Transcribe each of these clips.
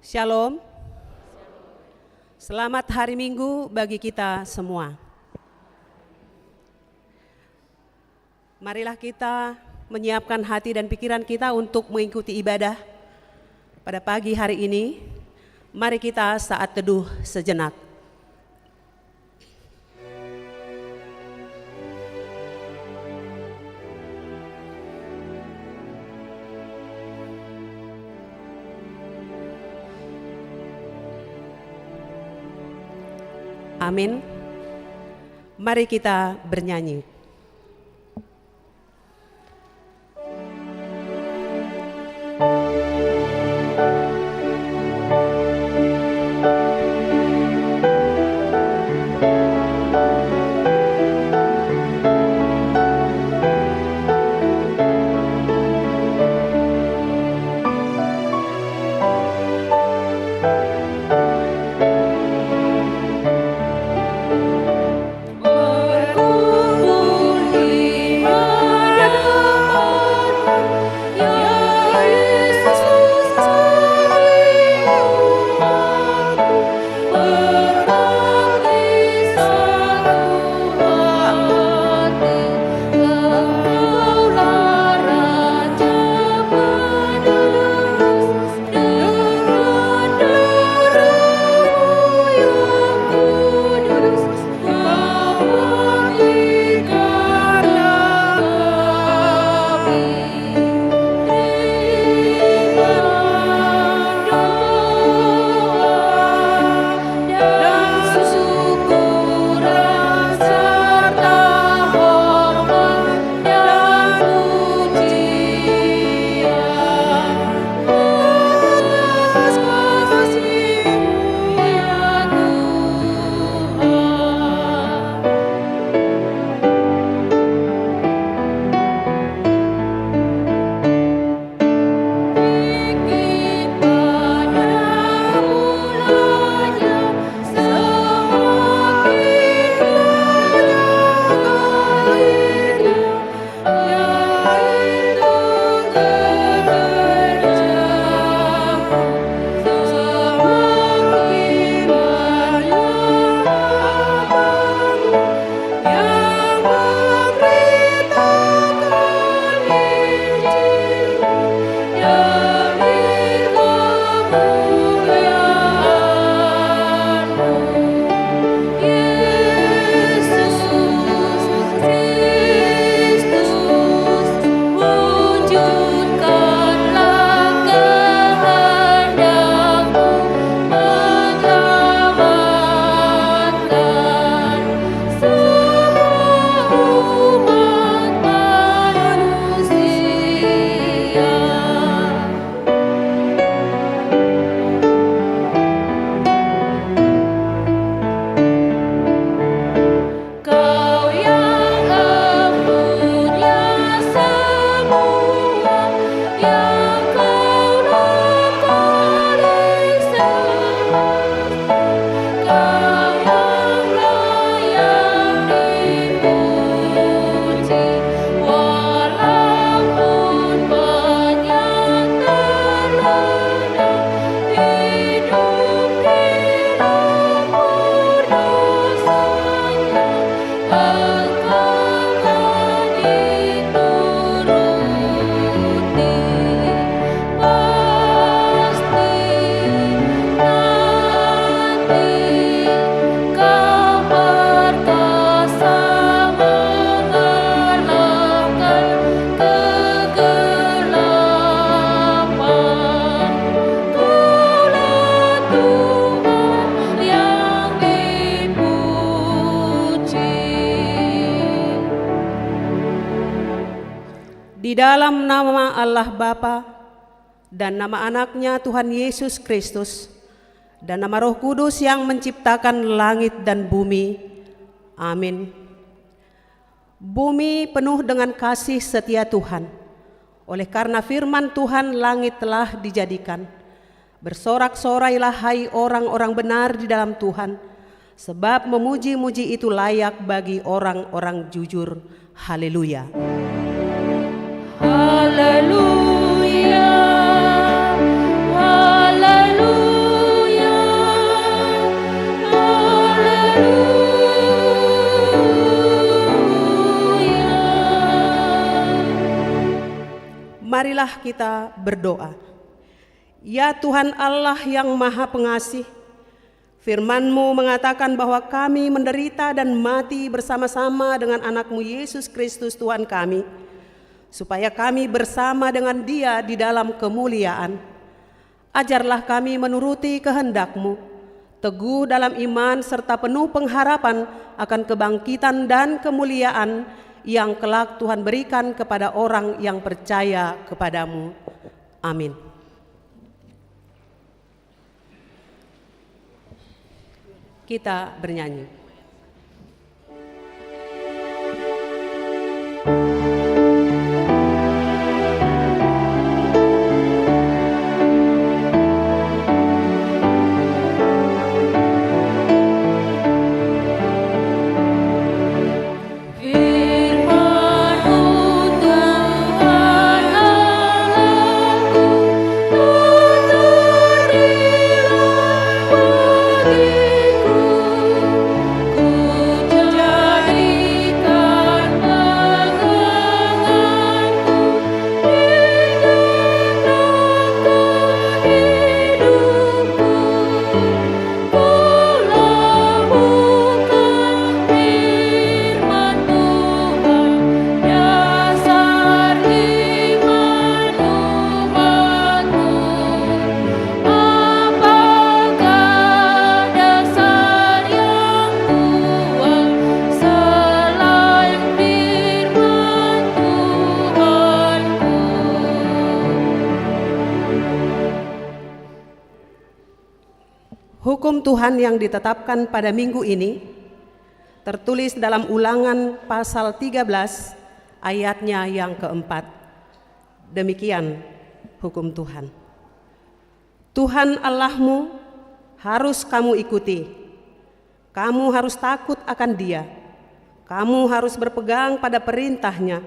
Shalom. Selamat hari Minggu bagi kita semua. Marilah kita menyiapkan hati dan pikiran kita untuk mengikuti ibadah pada pagi hari ini. Mari kita saat teduh sejenak. Amin. Mari kita bernyanyi. Di dalam nama Allah Bapa dan nama anaknya Tuhan Yesus Kristus dan nama Roh Kudus yang menciptakan langit dan bumi. Amin. Bumi penuh dengan kasih setia Tuhan. Oleh karena firman Tuhan, langit telah dijadikan. Bersorak-sorailah hai orang-orang benar di dalam Tuhan, sebab memuji-muji itu layak bagi orang-orang jujur. Haleluya. Haleluya, haleluya, haleluya. Marilah kita berdoa. Ya Tuhan Allah yang Maha Pengasih, firman-Mu mengatakan bahwa kami menderita dan mati bersama-sama dengan anak-Mu Yesus Kristus Tuhan kami, supaya kami bersama dengan Dia di dalam kemuliaan. Ajarlah kami menuruti kehendak-Mu, teguh dalam iman serta penuh pengharapan akan kebangkitan dan kemuliaan yang kelak Tuhan berikan kepada orang yang percaya kepadamu. Amin. Kita bernyanyi. Hukum Tuhan yang ditetapkan pada minggu ini tertulis dalam Ulangan pasal 13 ayatnya yang keempat. Demikian hukum Tuhan. Tuhan Allahmu harus kamu ikuti. Kamu harus takut akan Dia. Kamu harus berpegang pada perintahnya.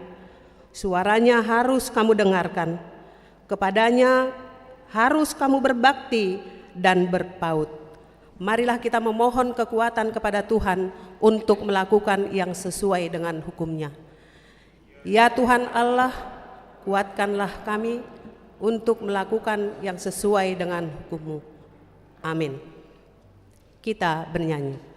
Suaranya harus kamu dengarkan. Kepadanya harus kamu berbakti dan berpaut. Marilah kita memohon kekuatan kepada Tuhan untuk melakukan yang sesuai dengan hukum-Nya. Ya Tuhan Allah, kuatkanlah kami untuk melakukan yang sesuai dengan hukum-Mu. Amin. Kita bernyanyi.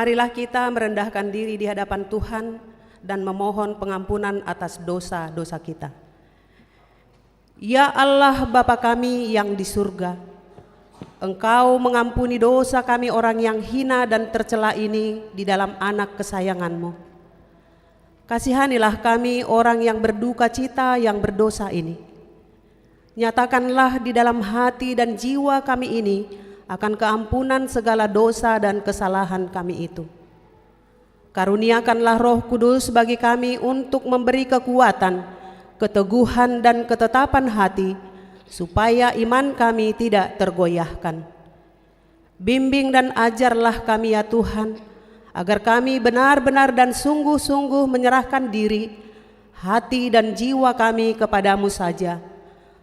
Marilah kita merendahkan diri di hadapan Tuhan dan memohon pengampunan atas dosa-dosa kita. Ya Allah Bapa kami yang di surga, Engkau mengampuni dosa kami orang yang hina dan tercela ini di dalam anak kesayangan-Mu. Kasihanilah kami orang yang berduka cita yang berdosa ini. Nyatakanlah di dalam hati dan jiwa kami ini akan keampunan segala dosa dan kesalahan kami itu. Karuniakanlah Roh Kudus bagi kami untuk memberi kekuatan, keteguhan dan ketetapan hati, supaya iman kami tidak tergoyahkan. Bimbing dan ajarlah kami ya Tuhan, agar kami benar-benar dan sungguh-sungguh menyerahkan diri, hati dan jiwa kami kepadamu saja,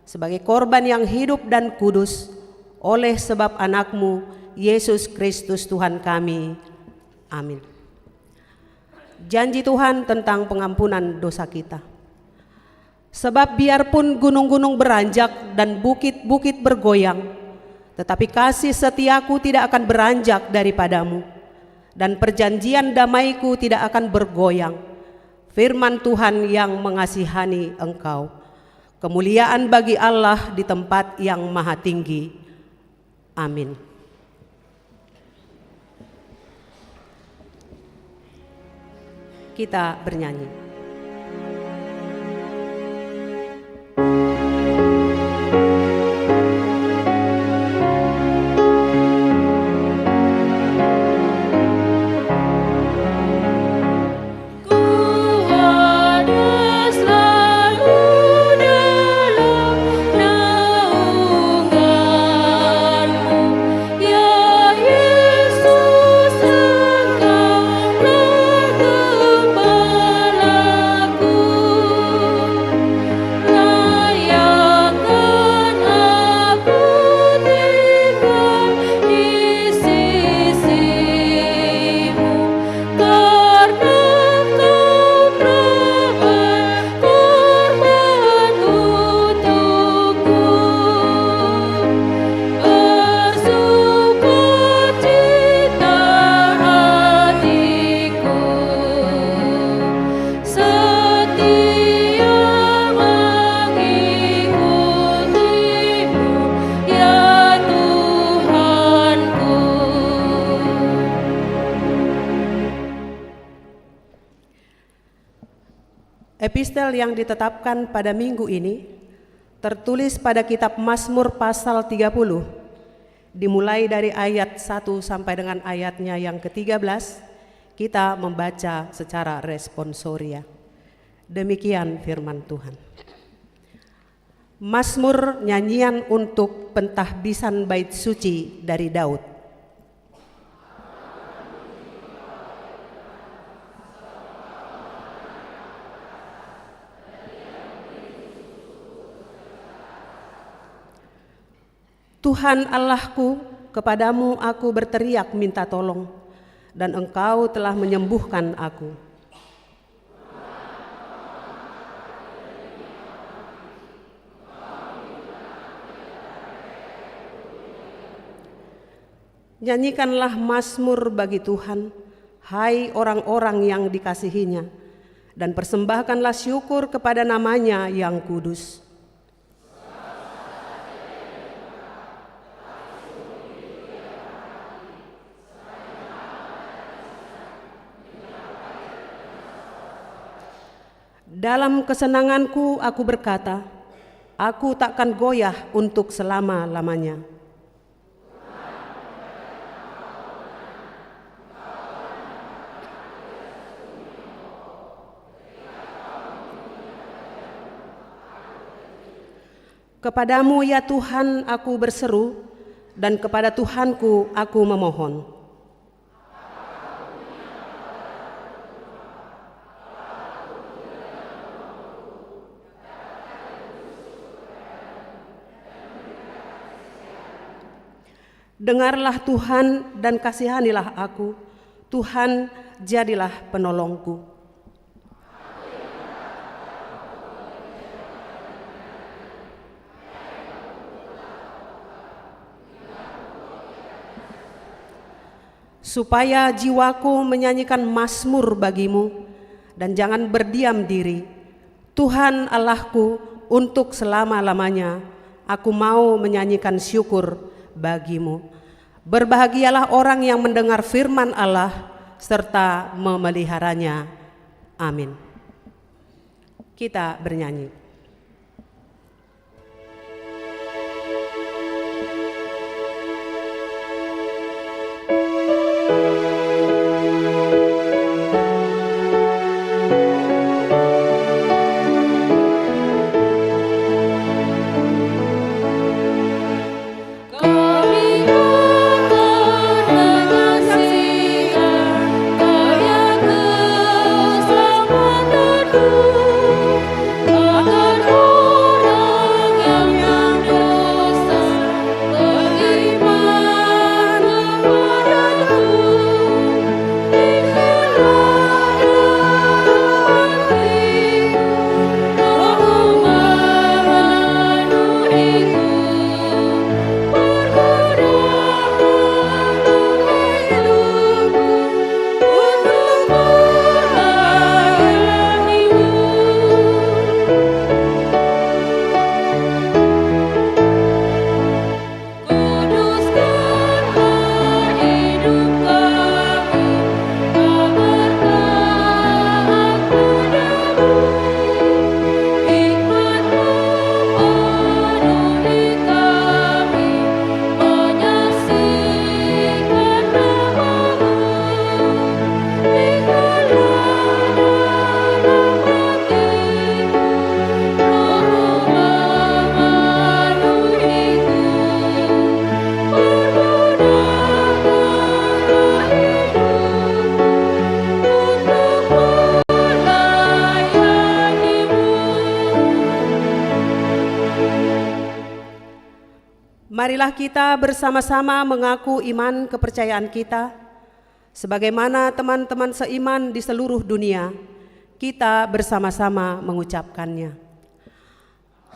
sebagai korban yang hidup dan kudus, oleh sebab anak-Mu, Yesus Kristus Tuhan kami. Amin. Janji Tuhan tentang pengampunan dosa kita. Sebab biarpun gunung-gunung beranjak dan bukit-bukit bergoyang, tetapi kasih setiaku tidak akan beranjak daripadamu, dan perjanjian damaiku tidak akan bergoyang. Firman Tuhan yang mengasihani engkau. Kemuliaan bagi Allah di tempat yang maha tinggi. Amin. Kita bernyanyi. Epistel yang ditetapkan pada minggu ini tertulis pada kitab Mazmur pasal 30, dimulai dari ayat 1 sampai dengan ayatnya yang ke-13. Kita membaca secara responsoria. Demikian firman Tuhan. Mazmur nyanyian untuk pentahbisan bait suci dari Daud. Tuhan Allahku, kepadamu aku berteriak minta tolong, dan Engkau telah menyembuhkan aku. Nyanyikanlah mazmur bagi Tuhan, hai orang-orang yang dikasihinya, dan persembahkanlah syukur kepada namanya yang kudus. Dalam kesenanganku aku berkata, aku takkan goyah untuk selama-lamanya. Kepadamu ya Tuhan aku berseru, dan kepada Tuhanku aku memohon. Dengarlah Tuhan dan kasihanilah aku, Tuhan jadilah penolongku. supaya jiwaku menyanyikan mazmur bagimu, dan jangan berdiam diri. Tuhan Allahku, untuk selama-lamanya aku mau menyanyikan syukur bagimu. Berbahagialah orang yang mendengar firman Allah serta memeliharanya. Amin. Kita bernyanyi. Marilah kita bersama-sama mengaku iman kepercayaan kita, sebagaimana teman-teman seiman di seluruh dunia, kita bersama-sama mengucapkannya.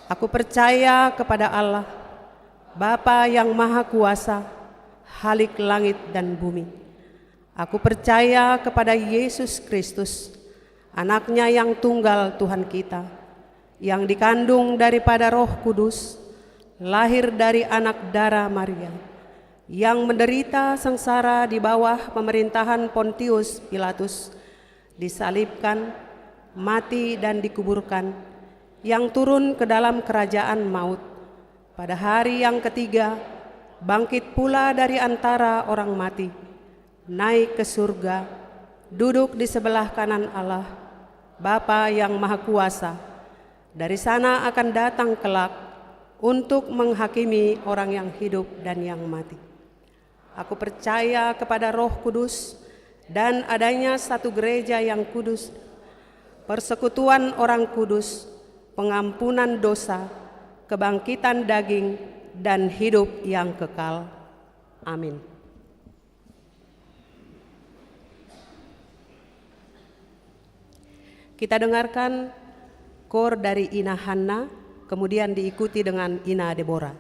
Aku percaya kepada Allah, Bapa yang Maha Kuasa, Khalik langit dan bumi. Aku percaya kepada Yesus Kristus, Anaknya yang tunggal Tuhan kita, yang dikandung daripada Roh Kudus, lahir dari anak darah Maria, yang menderita sengsara di bawah pemerintahan Pontius Pilatus, disalibkan, mati dan dikuburkan, yang turun ke dalam kerajaan maut, pada hari yang ketiga bangkit pula dari antara orang mati, naik ke surga, duduk di sebelah kanan Allah, Bapa yang Maha Kuasa. Dari sana akan datang kelak untuk menghakimi orang yang hidup dan yang mati. Aku percaya kepada Roh Kudus dan adanya satu gereja yang kudus, persekutuan orang kudus, pengampunan dosa, kebangkitan daging, dan hidup yang kekal. Amin. Kita dengarkan kor dari Ina Hanna, kemudian diikuti dengan Ina Deborah.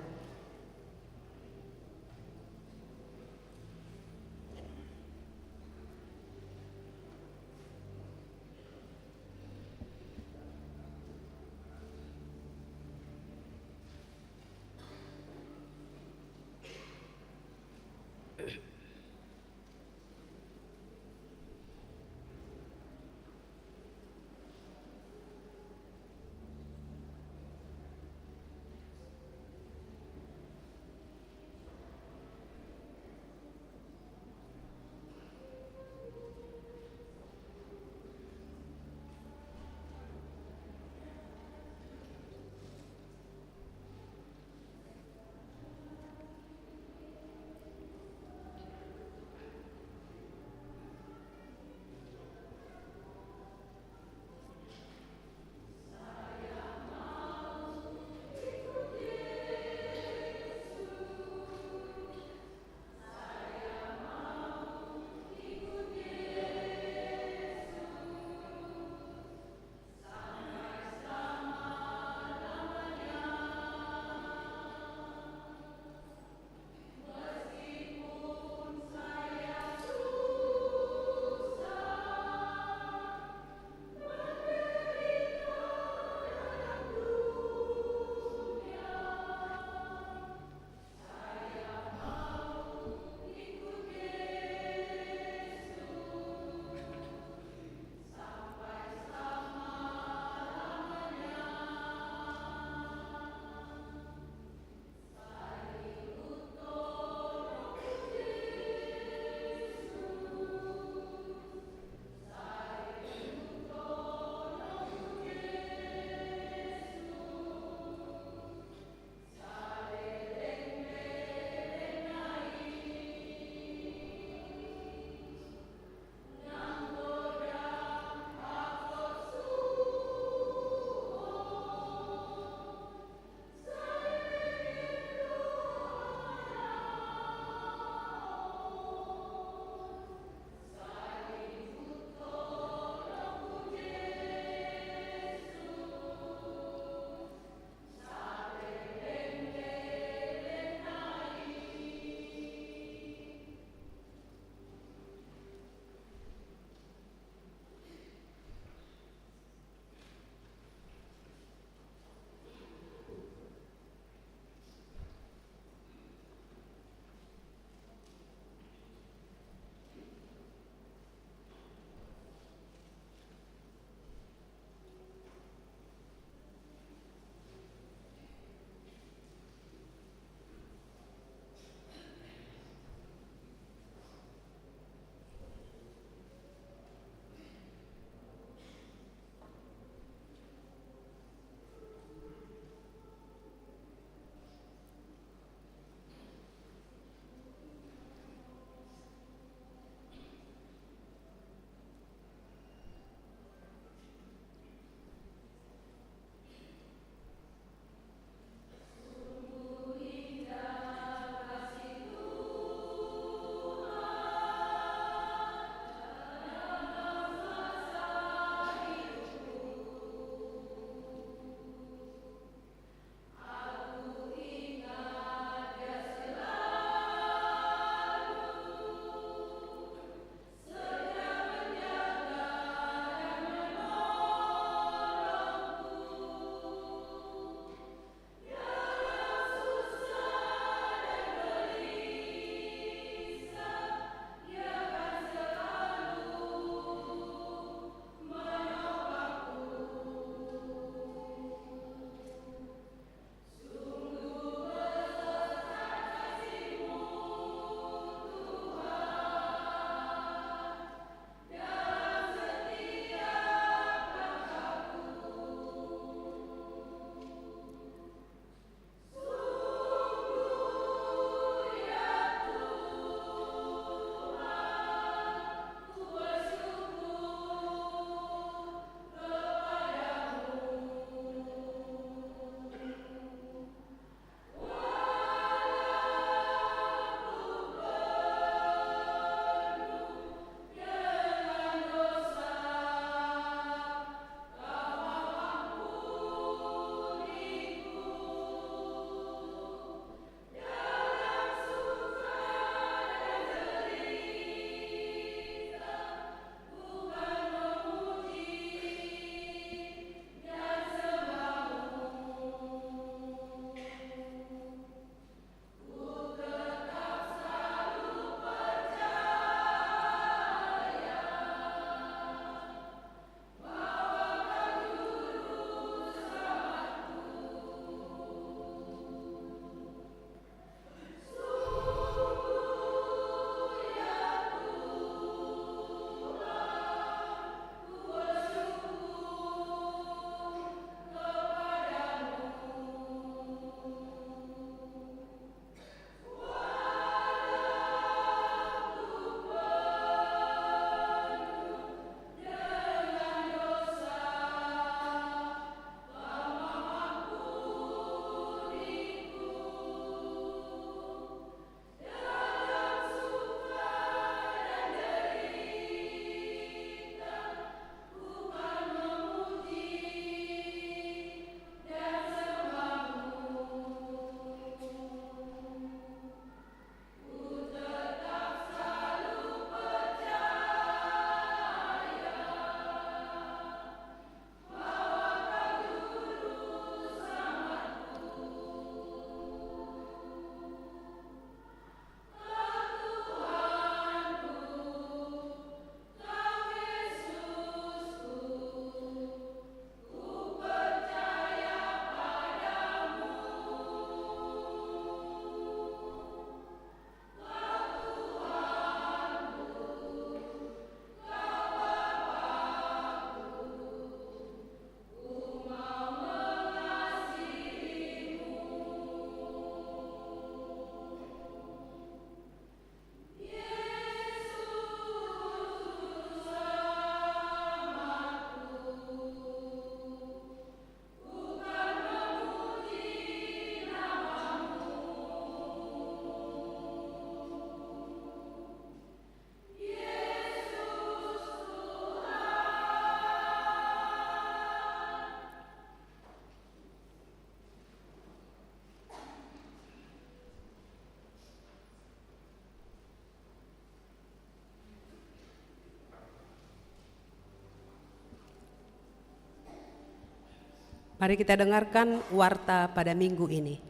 Mari kita dengarkan warta pada minggu ini.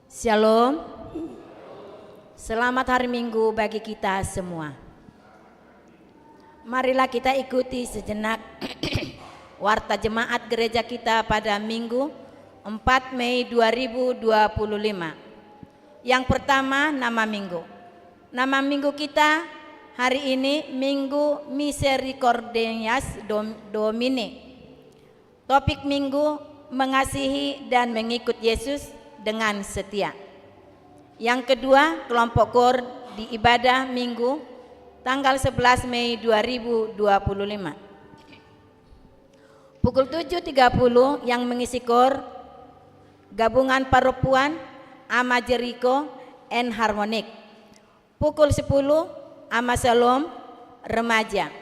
Shalom. Selamat hari Minggu bagi kita semua. Marilah kita ikuti sejenak warta jemaat gereja kita pada Minggu 4 Mei 2025. Yang pertama, nama minggu. Nama minggu kita hari ini Minggu Misericordias Domini. Topik minggu, mengasihi dan mengikut Yesus dengan setia. Yang kedua, kelompok KOR di ibadah minggu tanggal 11 Mei 2025. Pukul 7.30 yang mengisi KOR gabungan perempuan Ama Jericho and Harmonic. Pukul 10 Ama Shalom remaja.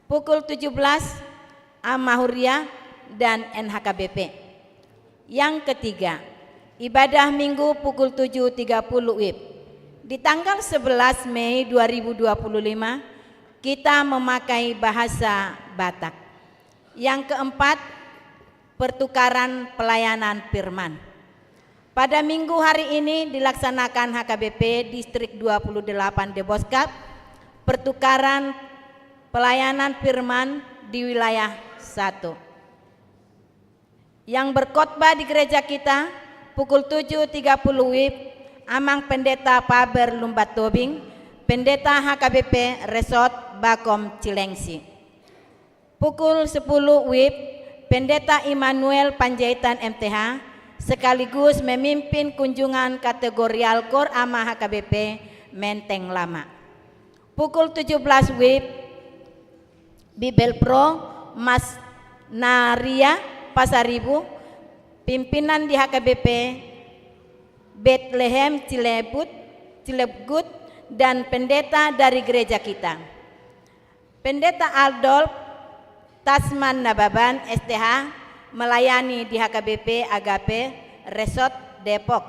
Pukul 17 Ama Huria dan NHKBP. Yang ketiga, ibadah minggu pukul 7.30 WIB. Di tanggal 11 Mei 2025 kita memakai bahasa Batak. Yang keempat, pertukaran pelayanan firman. Pada minggu hari ini dilaksanakan HKBP Distrik 28 Deboskap, pertukaran pelayanan firman di wilayah 1. Yang berkhotbah di gereja kita pukul 7.30 WIB, Amang Pendeta Paber Lumbat Tobing, Pendeta HKBP Resort Bakom Cilengsi. Pukul 10 WIB, Pendeta Immanuel Panjaitan MTH sekaligus memimpin kunjungan kategorial KOR AMA HKBP Menteng Lama. Pukul 17 WIB, Bibel Pro Mas Naria Pasaribu, pimpinan di HKBP Bethlehem Cilebgut dan pendeta dari gereja kita. Pendeta Aldolf Tasman Nababan STH melayani di HKBP Agape Resort Depok.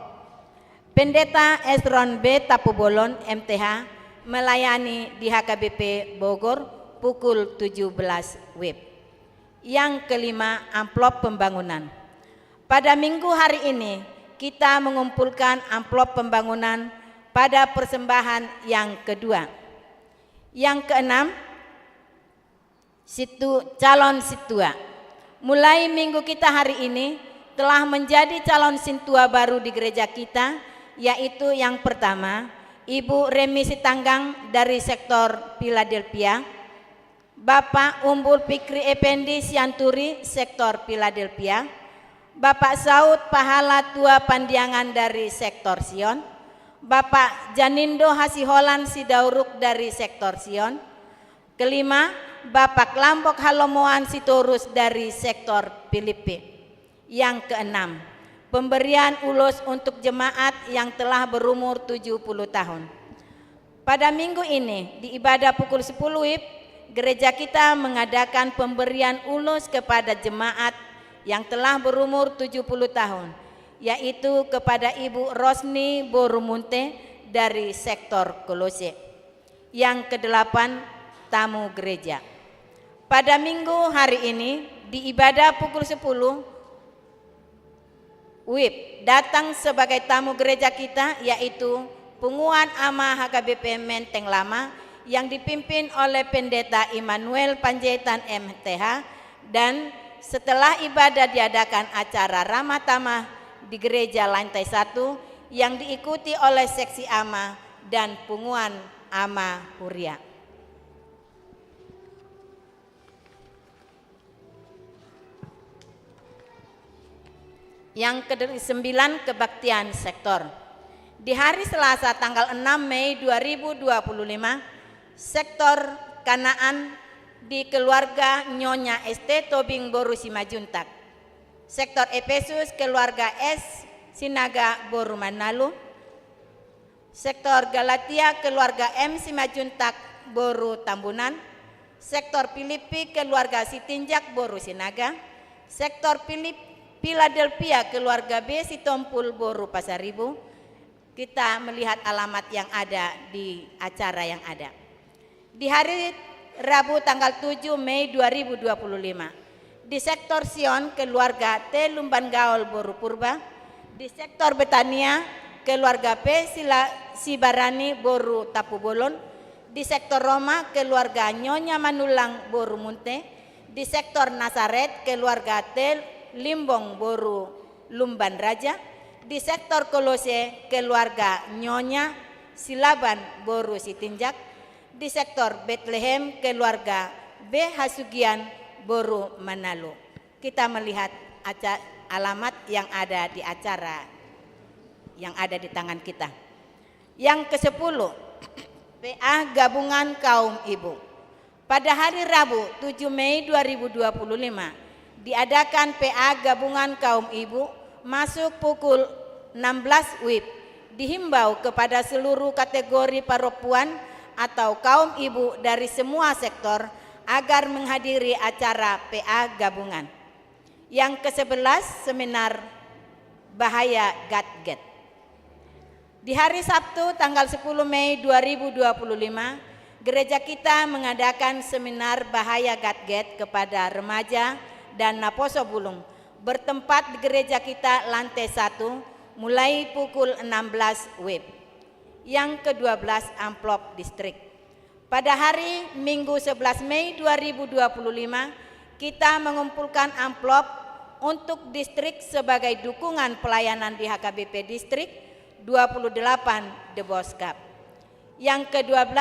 Pendeta Esron B Tapubolon MTH melayani di HKBP Bogor pukul 17 WIB. Yang kelima, amplop pembangunan. Pada minggu hari ini kita mengumpulkan amplop pembangunan pada persembahan yang kedua. Yang keenam, calon situa. Mulai minggu kita hari ini telah menjadi calon sintua baru di gereja kita, yaitu yang pertama Ibu Remi Sitanggang dari sektor Philadelphia, Bapak Umbul Fikri Effendi Sianturi sektor Philadelphia, Bapak Saud Pahala Tua Pandiangan dari sektor Sion, Bapak Janindo Hasiholan Sidauruk dari sektor Sion. Kelima, Bapak Lambok Halomoan Sitorus dari sektor Filipi. Yang keenam, pemberian ulos untuk jemaat yang telah berumur 70 tahun. Pada minggu ini di ibadah pukul 10 WIB, gereja kita mengadakan pemberian ulos kepada jemaat yang telah berumur 70 tahun, yaitu kepada Ibu Rosni Borumunte dari sektor Kolose. Yang kedelapan, tamu gereja. Pada minggu hari ini di ibadah pukul 10 WIB datang sebagai tamu gereja kita, yaitu Punguan Ama HKBP Menteng Lama yang dipimpin oleh Pendeta Immanuel Panjaitan MTH, dan setelah ibadah diadakan acara ramah tamah di gereja lantai 1 yang diikuti oleh seksi Ama dan Punguan Ama Huria. Yang ke-9, kebaktian sektor. Di hari Selasa tanggal 6 Mei 2025, sektor Kanaan di keluarga Nyonya ST Tobing Boru Simajuntak, sektor Efesus keluarga S Sinaga Boru Manalu, sektor Galatia keluarga M Simajuntak Boru Tambunan, sektor Filipi keluarga Sitinjak Boru Sinaga, sektor Philadelphia keluarga B Sitompul Boru Pasaribu. Kita melihat alamat yang ada di acara yang ada. Di hari Rabu tanggal 7 Mei 2025 di sektor Sion keluarga T Lumban Gaul Boru Purba, di sektor Betania keluarga P Sibarani Boru Tapu Bolon, di sektor Roma keluarga Nyonya Manulang Boru Munte, di sektor Nazaret keluarga T Limbong Boru Lumban Raja, di sektor Kolose keluarga Nyonya Silaban Boru Sitinjak, di sektor Bethlehem keluarga B Hasugian Boru Manalo. Kita melihat alamat yang ada di acara yang ada di tangan kita. Yang ke-10, PA Gabungan Kaum Ibu. Pada hari Rabu 7 Mei 2025 diadakan PA Gabungan Kaum Ibu masuk pukul 16 WIB. Dihimbau kepada seluruh kategori perempuan atau kaum ibu dari semua sektor agar menghadiri acara PA Gabungan. Yang ke-11, seminar Bahaya Gadget. Di hari Sabtu tanggal 10 Mei 2025, gereja kita mengadakan seminar Bahaya Gadget kepada remaja dan Naposo Bulung bertempat di gereja kita lantai 1 mulai pukul 16 WIB. Yang ke-12, amplop distrik. Pada hari Minggu 11 Mei 2025, kita mengumpulkan amplop untuk distrik sebagai dukungan pelayanan di HKBP Distrik 28 The Boss Cup. Yang ke-12,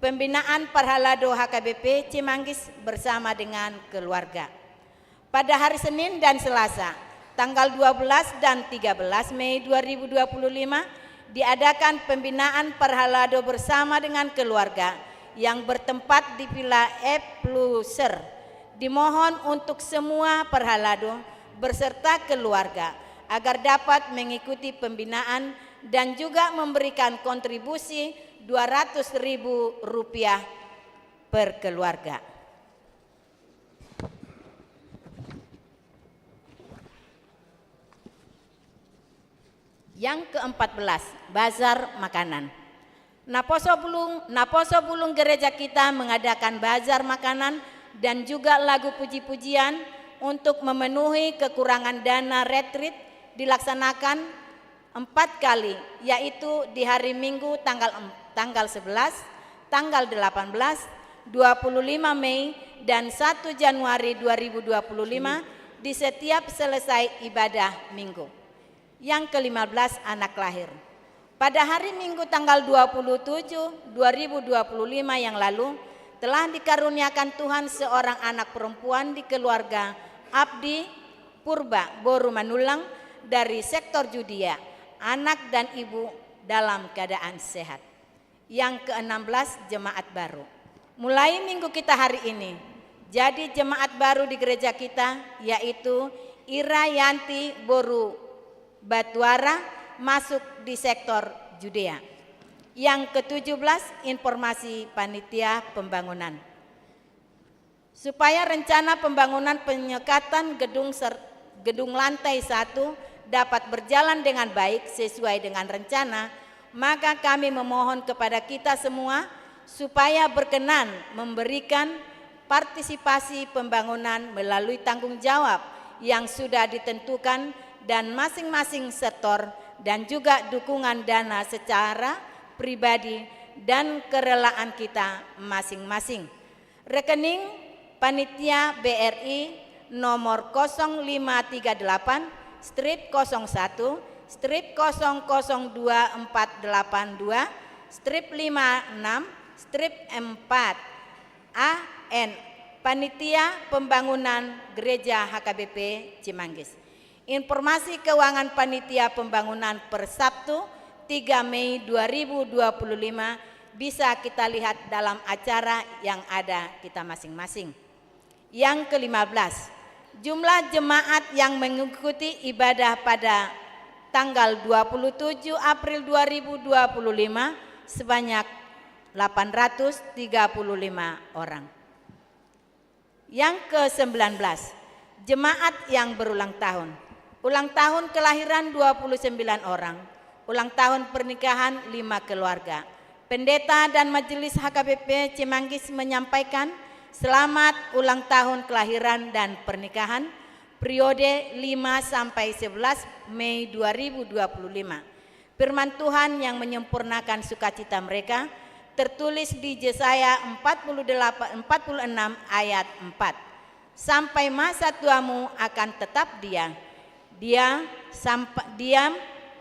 pembinaan Parhalado HKBP Cimanggis bersama dengan keluarga. Pada hari Senin dan Selasa, tanggal 12 dan 13 Mei 2025, diadakan pembinaan Parhalado bersama dengan keluarga yang bertempat di Villa Epluser. Dimohon untuk semua Parhalado berserta keluarga agar dapat mengikuti pembinaan dan juga memberikan kontribusi Rp200.000 per keluarga. Yang ke-14, bazar makanan. Naposo Bulung gereja kita mengadakan bazar makanan dan juga lagu puji-pujian untuk memenuhi kekurangan dana retreat dilaksanakan 4 kali, yaitu di hari Minggu tanggal 11, tanggal 18, 25 Mei dan 1 Januari 2025 di setiap selesai ibadah minggu. Yang ke-15, anak lahir. Pada hari Minggu tanggal 27 2025 yang lalu telah dikaruniakan Tuhan seorang anak perempuan di keluarga Abdi Purba Boru Manulang dari sektor Judea, anak dan ibu dalam keadaan sehat. Yang ke-16, jemaat baru. Mulai minggu kita hari ini, jadi jemaat baru di gereja kita yaitu Ira Yanti Boru Batuara masuk di sektor Judea. Yang ke-17, informasi panitia pembangunan. Supaya rencana pembangunan penyekatan gedung lantai 1 dapat berjalan dengan baik sesuai dengan rencana, maka kami memohon kepada kita semua supaya berkenan memberikan partisipasi pembangunan melalui tanggung jawab yang sudah ditentukan dan masing-masing sektor dan juga dukungan dana secara pribadi dan kerelaan kita masing-masing. Rekening panitia BRI nomor 0538 strip 01 strip 002482 strip 56 strip 4 AN Panitia Pembangunan Gereja HKBP Cimanggis. Informasi keuangan panitia pembangunan per Sabtu 3 Mei 2025 bisa kita lihat dalam acara yang ada kita masing-masing. Yang ke-15, jumlah jemaat yang mengikuti ibadah pada tanggal 27 April 2025 sebanyak 835 orang. Yang ke-19, Jemaat yang berulang tahun. Ulang tahun kelahiran 29 orang. Ulang tahun pernikahan 5 keluarga. Pendeta dan Majelis HKBP Cimanggis menyampaikan selamat ulang tahun kelahiran dan pernikahan periode 5 sampai 11 Mei 2025. Firman Tuhan yang menyempurnakan sukacita mereka tertulis di Yesaya 46 ayat 4. Sampai masa tuamu akan tetap diam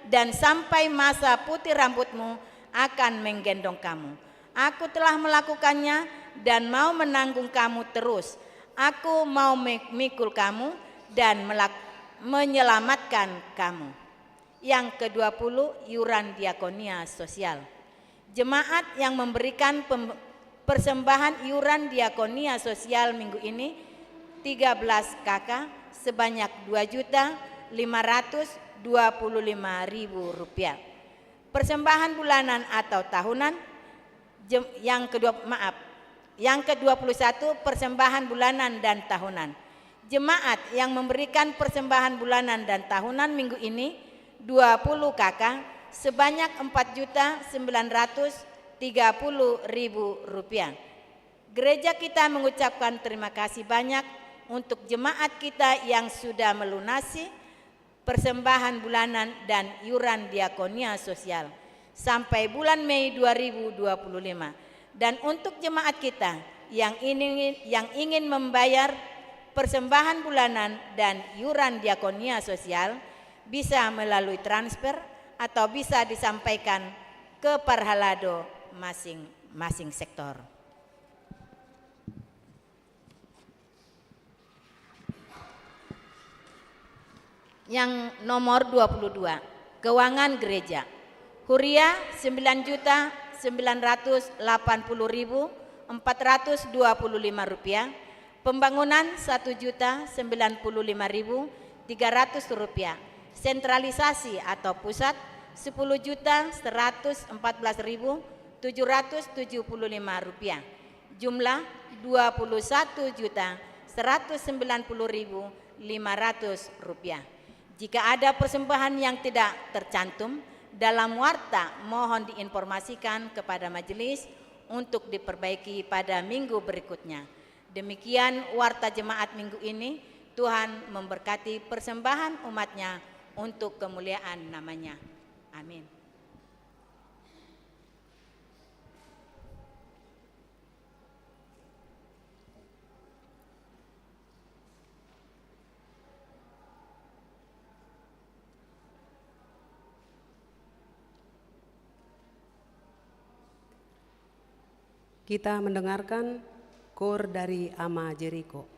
dan sampai masa putih rambutmu akan menggendong kamu. Aku telah melakukannya dan mau menanggung kamu terus. Aku mau memikul kamu dan menyelamatkan kamu. Yang ke-20, iuran diakonia sosial. Jemaat yang memberikan persembahan iuran diakonia sosial minggu ini 13 KK sebanyak Rp2.525.000. Persembahan bulanan atau tahunan yang ke-21 persembahan bulanan dan tahunan. Jemaat yang memberikan persembahan bulanan dan tahunan minggu ini 20 KK sebanyak Rp4.930.000. Gereja kita mengucapkan terima kasih banyak untuk jemaat kita yang sudah melunasi persembahan bulanan dan iuran diakonia sosial sampai bulan Mei 2025. Dan untuk jemaat kita yang ingin membayar persembahan bulanan dan iuran diakonia sosial bisa melalui transfer atau bisa disampaikan ke Parhalado masing-masing sektor. Yang nomor 22, keuangan gereja. Huria 9.980.425 rupiah, pembangunan 1.095.300 rupiah, sentralisasi atau pusat 10.114.775 rupiah, jumlah 21.190.500 rupiah. Jika ada persembahan yang tidak tercantum dalam warta, mohon diinformasikan kepada majelis untuk diperbaiki pada minggu berikutnya. Demikian warta jemaat minggu ini. Tuhan memberkati persembahan umatnya untuk kemuliaan namanya. Amin. Kita mendengarkan kor dari Ama Jeriko.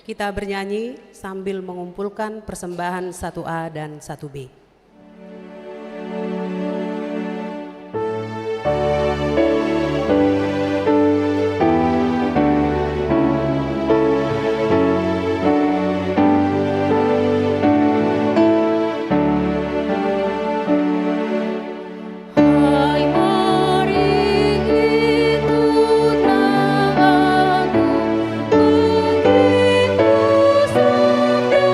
Kita bernyanyi sambil mengumpulkan persembahan 1A dan 1B. Hai mari ikutlah aku begitu sabda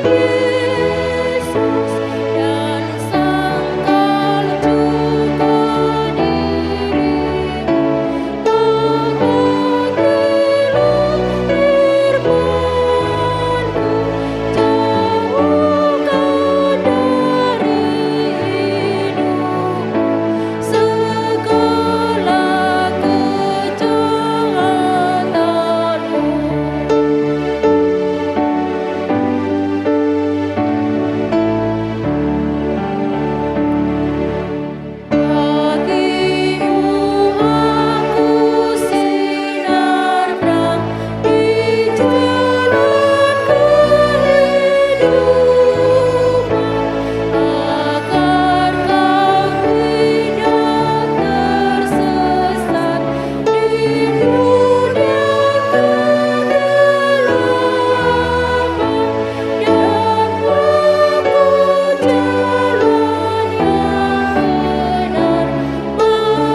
Yesus dan sangkal juga dirimu mengertilah firman-Ku jauhkan dari hidupmu segala kejahatanmu. Bagimu aku sinar terang di jalan kehidupan, agar kau tidak tersesat di dunia kegelapan, dan menempuh jalan yang benar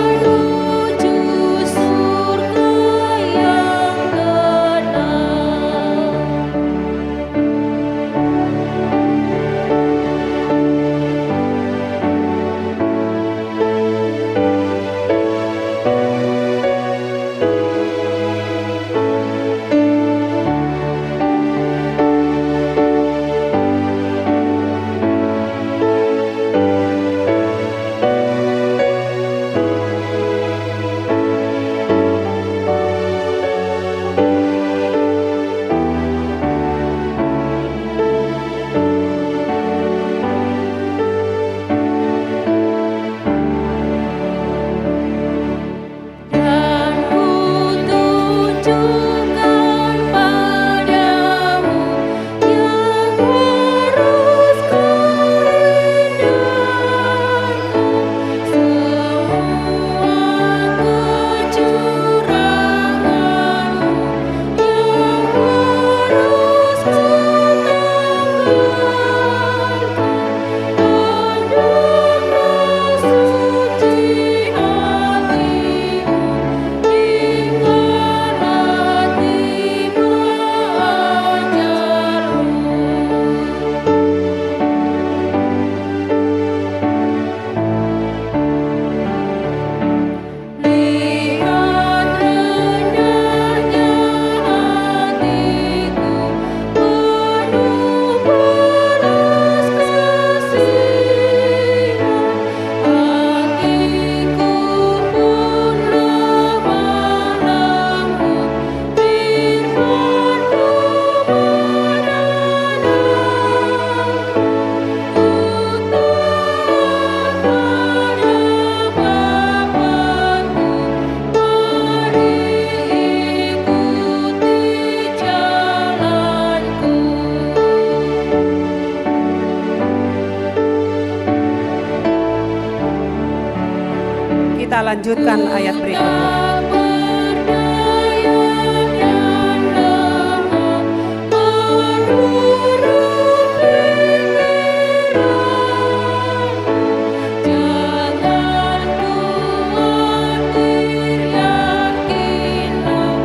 menuju surga yang tenang. Dan ku tunjukkan padamu yang harus kau hindarkan, semua kecuranganmu yang harus kau tanggalkan, hendaklah suci hatimu hinggalah tiba ajalmu. Lihat rendahnya hatiku penuh belas kasihan, kakiku pun lemah lembut, firman-Ku menenangkan. Ku taat pada Bapa-Ku, mari ikuti jalanku. Kita lanjutkan ayat berikutnya. Berdaya dan lemah menurut pikiranmu, jangan khawatir, yakinlah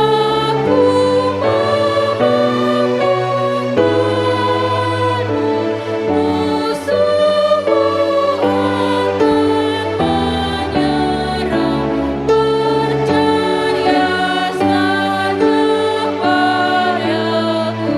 aku memampukanmu. Musuhmu akan menyerah, percaya saja padaku.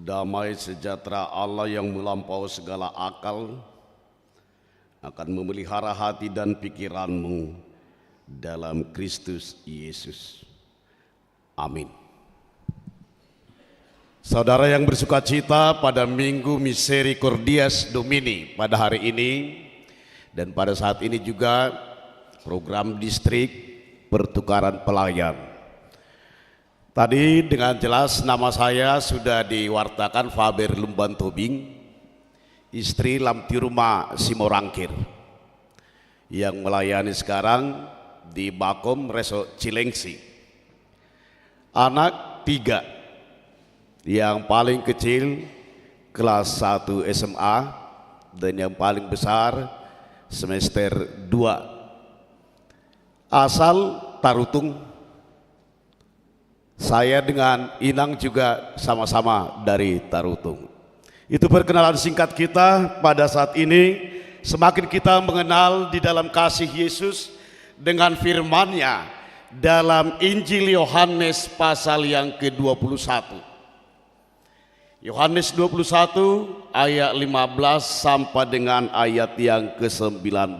Damai sejahtera Allah yang melampaui segala akal akan memelihara hati dan pikiranmu dalam Kristus Yesus. Amin. Saudara yang bersuka cita pada Minggu Misericordias Domini pada hari ini dan pada saat ini juga program distrik pertukaran pelayan. Tadi dengan jelas nama saya sudah diwartakan Faber Lumban Tobing, istri lamti rumah Simorangkir yang melayani sekarang di Bakom Reso Cilengsi. Anak 3, yang paling kecil kelas 1 SMA dan yang paling besar semester 2. Asal Tarutung. Saya dengan Inang juga sama-sama dari Tarutung. Itu perkenalan singkat kita pada saat ini. Semakin kita mengenal di dalam kasih Yesus dengan firman-Nya dalam Injil Yohanes pasal yang ke-21. Yohanes 21 ayat 15 sampai dengan ayat yang ke-19.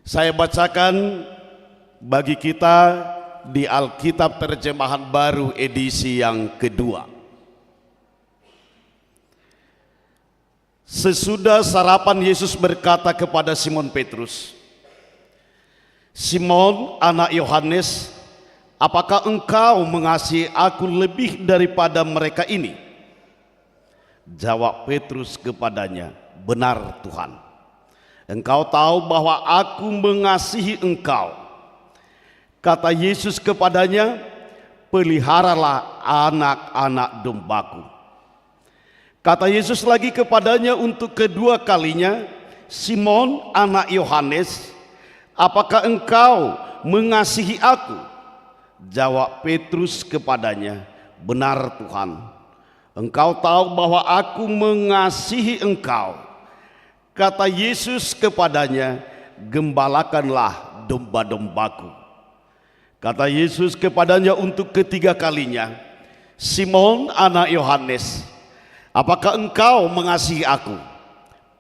Saya bacakan bagi kita di Alkitab Terjemahan Baru edisi yang kedua. Sesudah sarapan Yesus berkata kepada Simon Petrus, "Simon, anak Yohanes, apakah engkau mengasihi aku lebih daripada mereka ini?" Jawab Petrus kepadanya, "Benar Tuhan, Engkau tahu bahwa aku mengasihi engkau." Kata Yesus kepadanya, "Peliharalah anak-anak dombaku." Kata Yesus lagi kepadanya untuk kedua kalinya, "Simon, anak Yohanes, apakah engkau mengasihi aku?" Jawab Petrus kepadanya, "Benar Tuhan, Engkau tahu bahwa aku mengasihi engkau." Kata Yesus kepadanya, "Gembalakanlah domba-dombaku." Kata Yesus kepadanya untuk ketiga kalinya, "Simon, anak Yohanes, apakah engkau mengasihi aku?"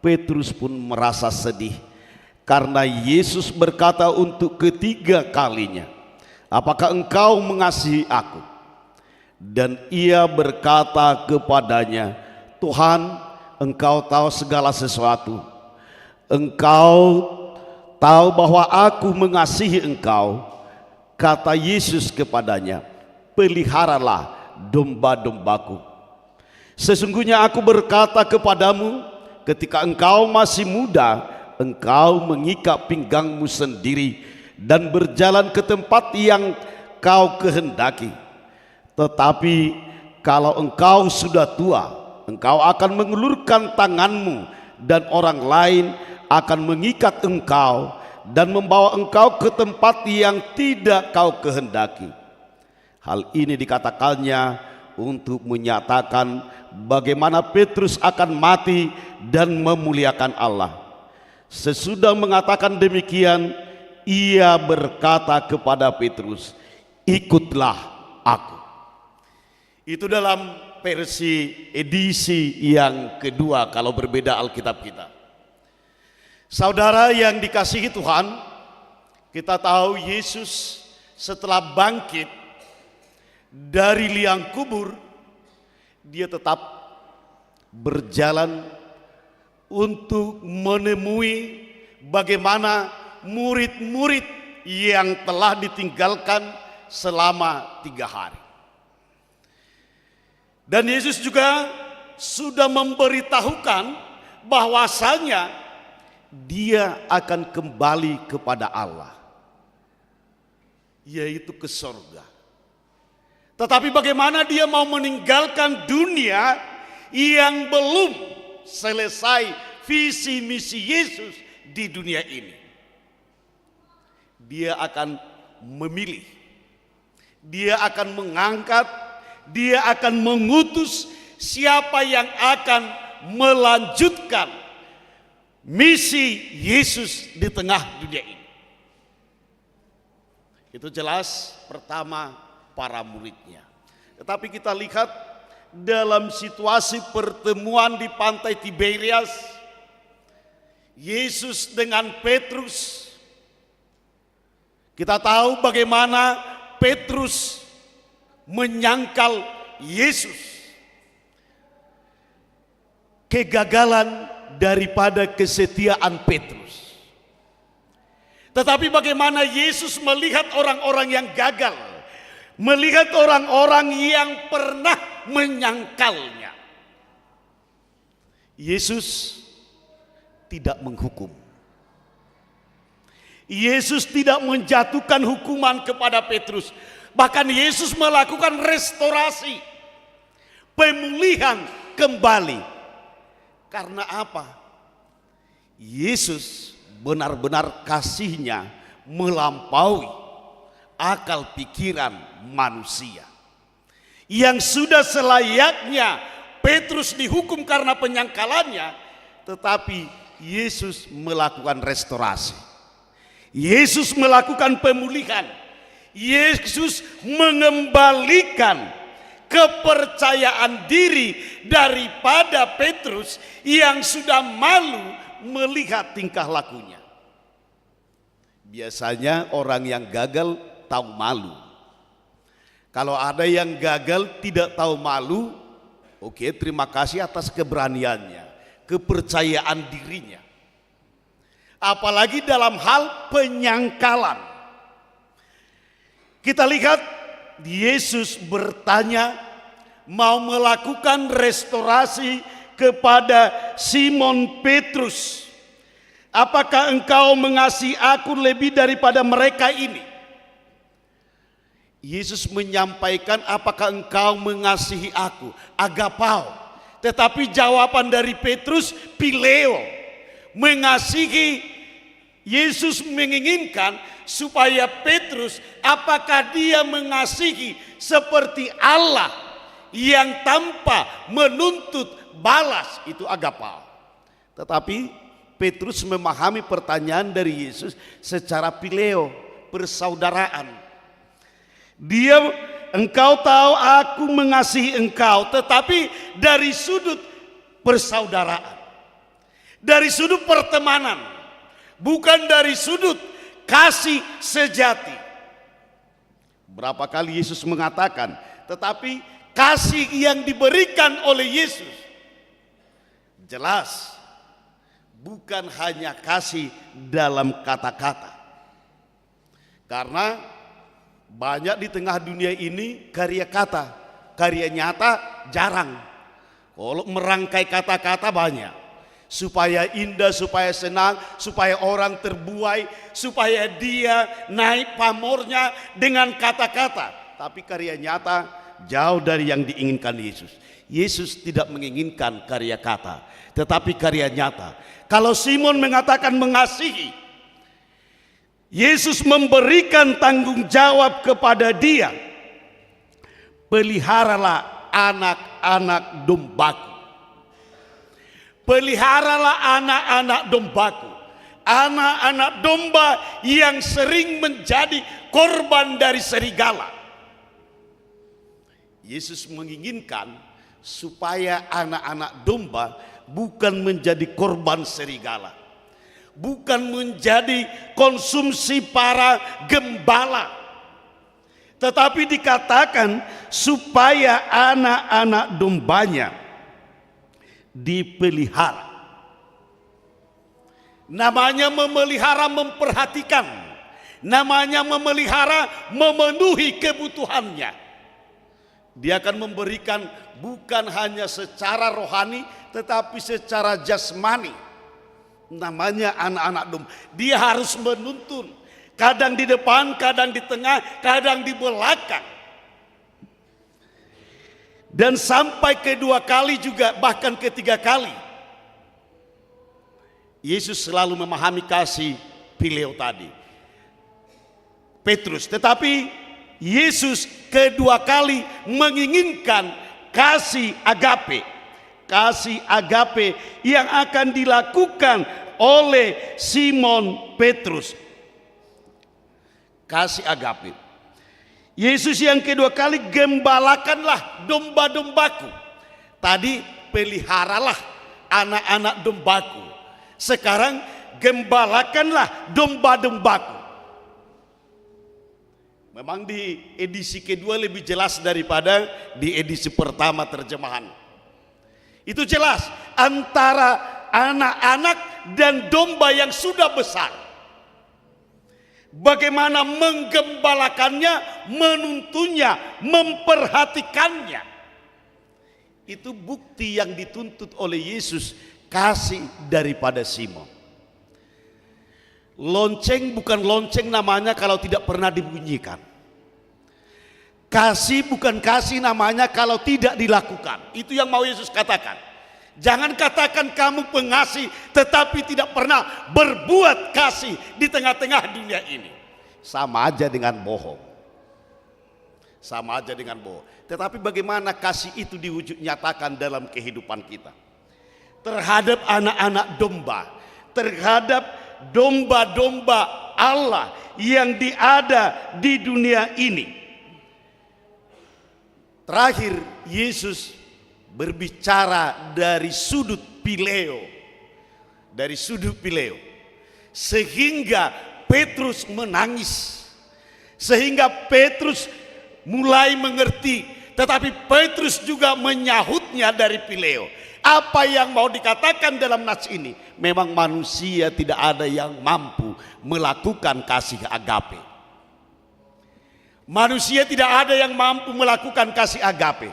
Petrus pun merasa sedih karena Yesus berkata untuk ketiga kalinya, "Apakah engkau mengasihi aku?" Dan ia berkata kepadanya, "Tuhan, Engkau tahu segala sesuatu. Engkau tahu bahwa aku mengasihi engkau." Kata Yesus kepadanya, "Peliharalah domba-dombaku. Sesungguhnya aku berkata kepadamu, ketika engkau masih muda, engkau mengikat pinggangmu sendiri dan berjalan ke tempat yang kau kehendaki. Tetapi kalau engkau sudah tua, engkau akan mengulurkan tanganmu dan orang lain akan mengikat engkau dan membawa engkau ke tempat yang tidak kau kehendaki." Hal ini dikatakannya untuk menyatakan bagaimana Petrus akan mati dan memuliakan Allah. Sesudah mengatakan demikian, ia berkata kepada Petrus, "Ikutlah aku." Itu dalam versi edisi yang kedua kalau berbeda Alkitab kita. Saudara yang dikasihi Tuhan, kita tahu Yesus setelah bangkit dari liang kubur, dia tetap berjalan untuk menemui bagaimana murid-murid yang telah ditinggalkan selama 3 hari. Dan Yesus juga sudah memberitahukan bahwasanya dia akan kembali kepada Allah, yaitu ke surga. Tetapi bagaimana dia mau meninggalkan dunia yang belum selesai visi misi Yesus di dunia ini? Dia akan memilih, dia akan mengangkat, dia akan mengutus siapa yang akan melanjutkan misi Yesus di tengah dunia ini. Itu jelas pertama para muridnya. Tetapi kita lihat dalam situasi pertemuan di pantai Tiberias, Yesus dengan Petrus. Kita tahu bagaimana Petrus menyangkal Yesus. Kegagalan daripada kesetiaan Petrus. Tetapi bagaimana Yesus melihat orang-orang yang gagal, melihat orang-orang yang pernah menyangkalnya. Yesus tidak menghukum. Yesus tidak menjatuhkan hukuman kepada Petrus. Bahkan Yesus melakukan restorasi, pemulihan kembali. Karena apa? Yesus benar-benar kasihnya melampaui akal pikiran manusia. Yang sudah selayaknya Petrus dihukum karena penyangkalannya, tetapi Yesus melakukan restorasi. Yesus melakukan pemulihan. Yesus mengembalikan kepercayaan diri daripada Petrus yang sudah malu melihat tingkah lakunya. Biasanya orang yang gagal tahu malu. Kalau ada yang gagal tidak tahu malu, oke, terima kasih atas keberaniannya, kepercayaan dirinya. Apalagi dalam hal penyangkalan. Kita lihat Yesus bertanya, mau melakukan restorasi kepada Simon Petrus. Apakah engkau mengasihi aku lebih daripada mereka ini? Yesus menyampaikan, apakah engkau mengasihi aku? Agapao. Tetapi jawaban dari Petrus, Pileo. Mengasihi. Yesus menginginkan supaya Petrus, apakah dia mengasihi seperti Allah yang tanpa menuntut balas, itu agapao. Tetapi Petrus memahami pertanyaan dari Yesus secara pileo, persaudaraan. Dia, engkau tahu aku mengasihi engkau, tetapi dari sudut persaudaraan, dari sudut pertemanan, bukan dari sudut kasih sejati. Berapa kali Yesus mengatakan, tetapi kasih yang diberikan oleh Yesus jelas bukan hanya kasih dalam kata-kata. Karena banyak di tengah dunia ini karya kata, karya nyata jarang. Kalau merangkai kata-kata banyak. Supaya indah, supaya senang, supaya orang terbuai, supaya dia naik pamornya dengan kata-kata. Tapi karya nyata jauh dari yang diinginkan Yesus. Yesus tidak menginginkan karya kata, tetapi karya nyata. Kalau Simon mengatakan mengasihi, Yesus memberikan tanggung jawab kepada dia. Peliharalah anak-anak dombaku. Peliharalah anak-anak dombaku. Anak-anak domba yang sering menjadi korban dari serigala. Yesus menginginkan supaya anak-anak domba bukan menjadi korban serigala, bukan menjadi konsumsi para gembala, tetapi dikatakan supaya anak-anak dombanya dipelihara. Namanya memelihara, memperhatikan. Namanya memelihara, memenuhi kebutuhannya. Dia akan memberikan bukan hanya secara rohani, tetapi secara jasmani. Namanya anak-anak domba. Dia harus menuntun. Kadang di depan, kadang di tengah, kadang di belakang. Dan sampai kedua kali juga, bahkan ketiga kali. Yesus selalu memahami kasih pileo tadi. Petrus, tetapi Yesus kedua kali menginginkan kasih agape. Kasih agape yang akan dilakukan oleh Simon Petrus. Kasih agape. Yesus yang kedua kali, gembalakanlah domba-dombaku. Tadi peliharalah anak-anak dombaku. Sekarang gembalakanlah domba-dombaku. Memang di edisi kedua lebih jelas daripada di edisi pertama terjemahan. Itu jelas antara anak-anak dan domba yang sudah besar. Bagaimana menggembalakannya, menuntunnya, memperhatikannya. Itu bukti yang dituntut oleh Yesus, kasih daripada Simon. Lonceng bukan lonceng namanya kalau tidak pernah dibunyikan. Kasih bukan kasih namanya kalau tidak dilakukan. Itu yang mau Yesus katakan. Jangan katakan kamu pengasih tetapi tidak pernah berbuat kasih di tengah-tengah dunia ini. Sama aja dengan bohong. Sama aja dengan bohong. Tetapi bagaimana kasih itu diwujud nyatakan dalam kehidupan kita? Terhadap anak-anak domba, terhadap domba-domba Allah yang ada di dunia ini. Terakhir Yesus berbicara dari sudut pileo. Dari sudut pileo. Sehingga Petrus menangis. Sehingga Petrus mulai mengerti. Tetapi Petrus juga menyahutnya dari pileo. Apa yang mau dikatakan dalam nas ini? Memang manusia tidak ada yang mampu melakukan kasih agape. Manusia tidak ada yang mampu melakukan kasih agape.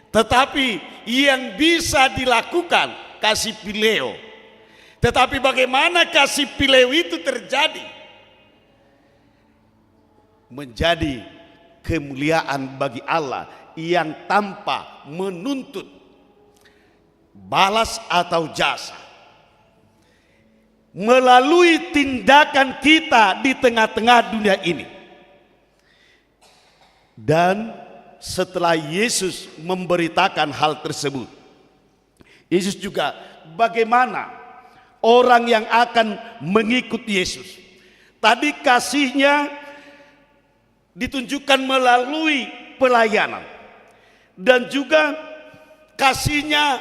Tetapi yang bisa dilakukan kasih pileo. Tetapi bagaimana kasih pileo itu terjadi? Menjadi kemuliaan bagi Allah yang tanpa menuntut balas atau jasa. Melalui tindakan kita di tengah-tengah dunia ini. Dan setelah Yesus memberitakan hal tersebut, Yesus juga bagaimana orang yang akan mengikut Yesus. Tadi kasihnya ditunjukkan melalui pelayanan. Dan juga kasihnya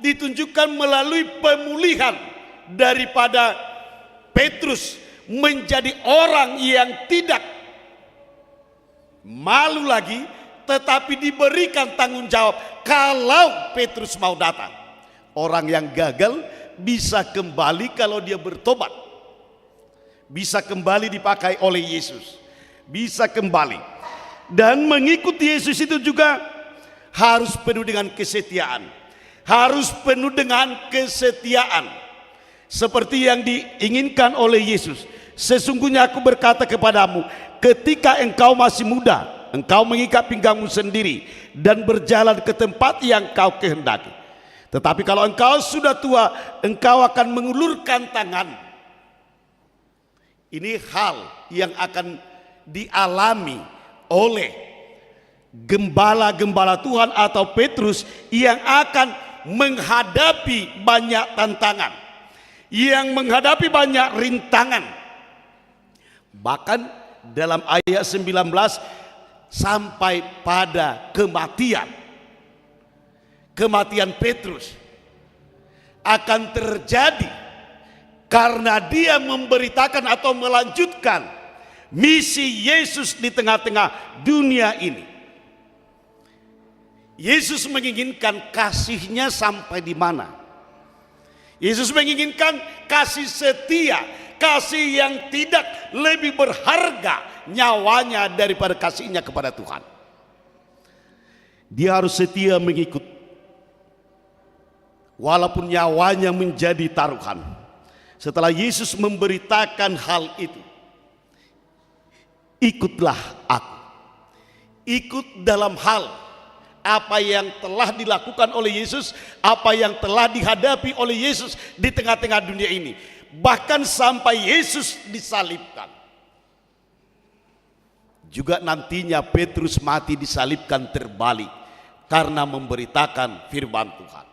ditunjukkan melalui pemulihan daripada Petrus menjadi orang yang tidak malu lagi, tetapi diberikan tanggung jawab kalau Petrus mau datang. Orang yang gagal bisa kembali kalau dia bertobat. Bisa kembali dipakai oleh Yesus. Bisa kembali. Dan mengikuti Yesus itu juga harus penuh dengan kesetiaan. Harus penuh dengan kesetiaan. Seperti yang diinginkan oleh Yesus. Sesungguhnya aku berkata kepadamu, ketika engkau masih muda, engkau mengikat pinggangmu sendiri dan berjalan ke tempat yang kau kehendaki. Tetapi kalau engkau sudah tua, engkau akan mengulurkan tangan. Ini hal yang akan dialami oleh gembala-gembala Tuhan atau Petrus yang akan menghadapi banyak tantangan, yang menghadapi banyak rintangan. Bahkan dalam ayat 19 sampai pada kematian. Kematian Petrus akan terjadi karena dia memberitakan atau melanjutkan misi Yesus di tengah-tengah dunia ini. Yesus menginginkan kasihnya sampai di mana? Yesus menginginkan kasih setia, kasih yang tidak lebih berharga nyawanya daripada kasihnya kepada Tuhan. Dia harus setia mengikut walaupun nyawanya menjadi taruhan. Setelah Yesus memberitakan hal itu, ikutlah aku. Ikut dalam hal apa yang telah dilakukan oleh Yesus, apa yang telah dihadapi oleh Yesus di tengah-tengah dunia ini. Bahkan sampai Yesus disalibkan. Juga nantinya Petrus mati disalibkan terbalik karena memberitakan firman Tuhan.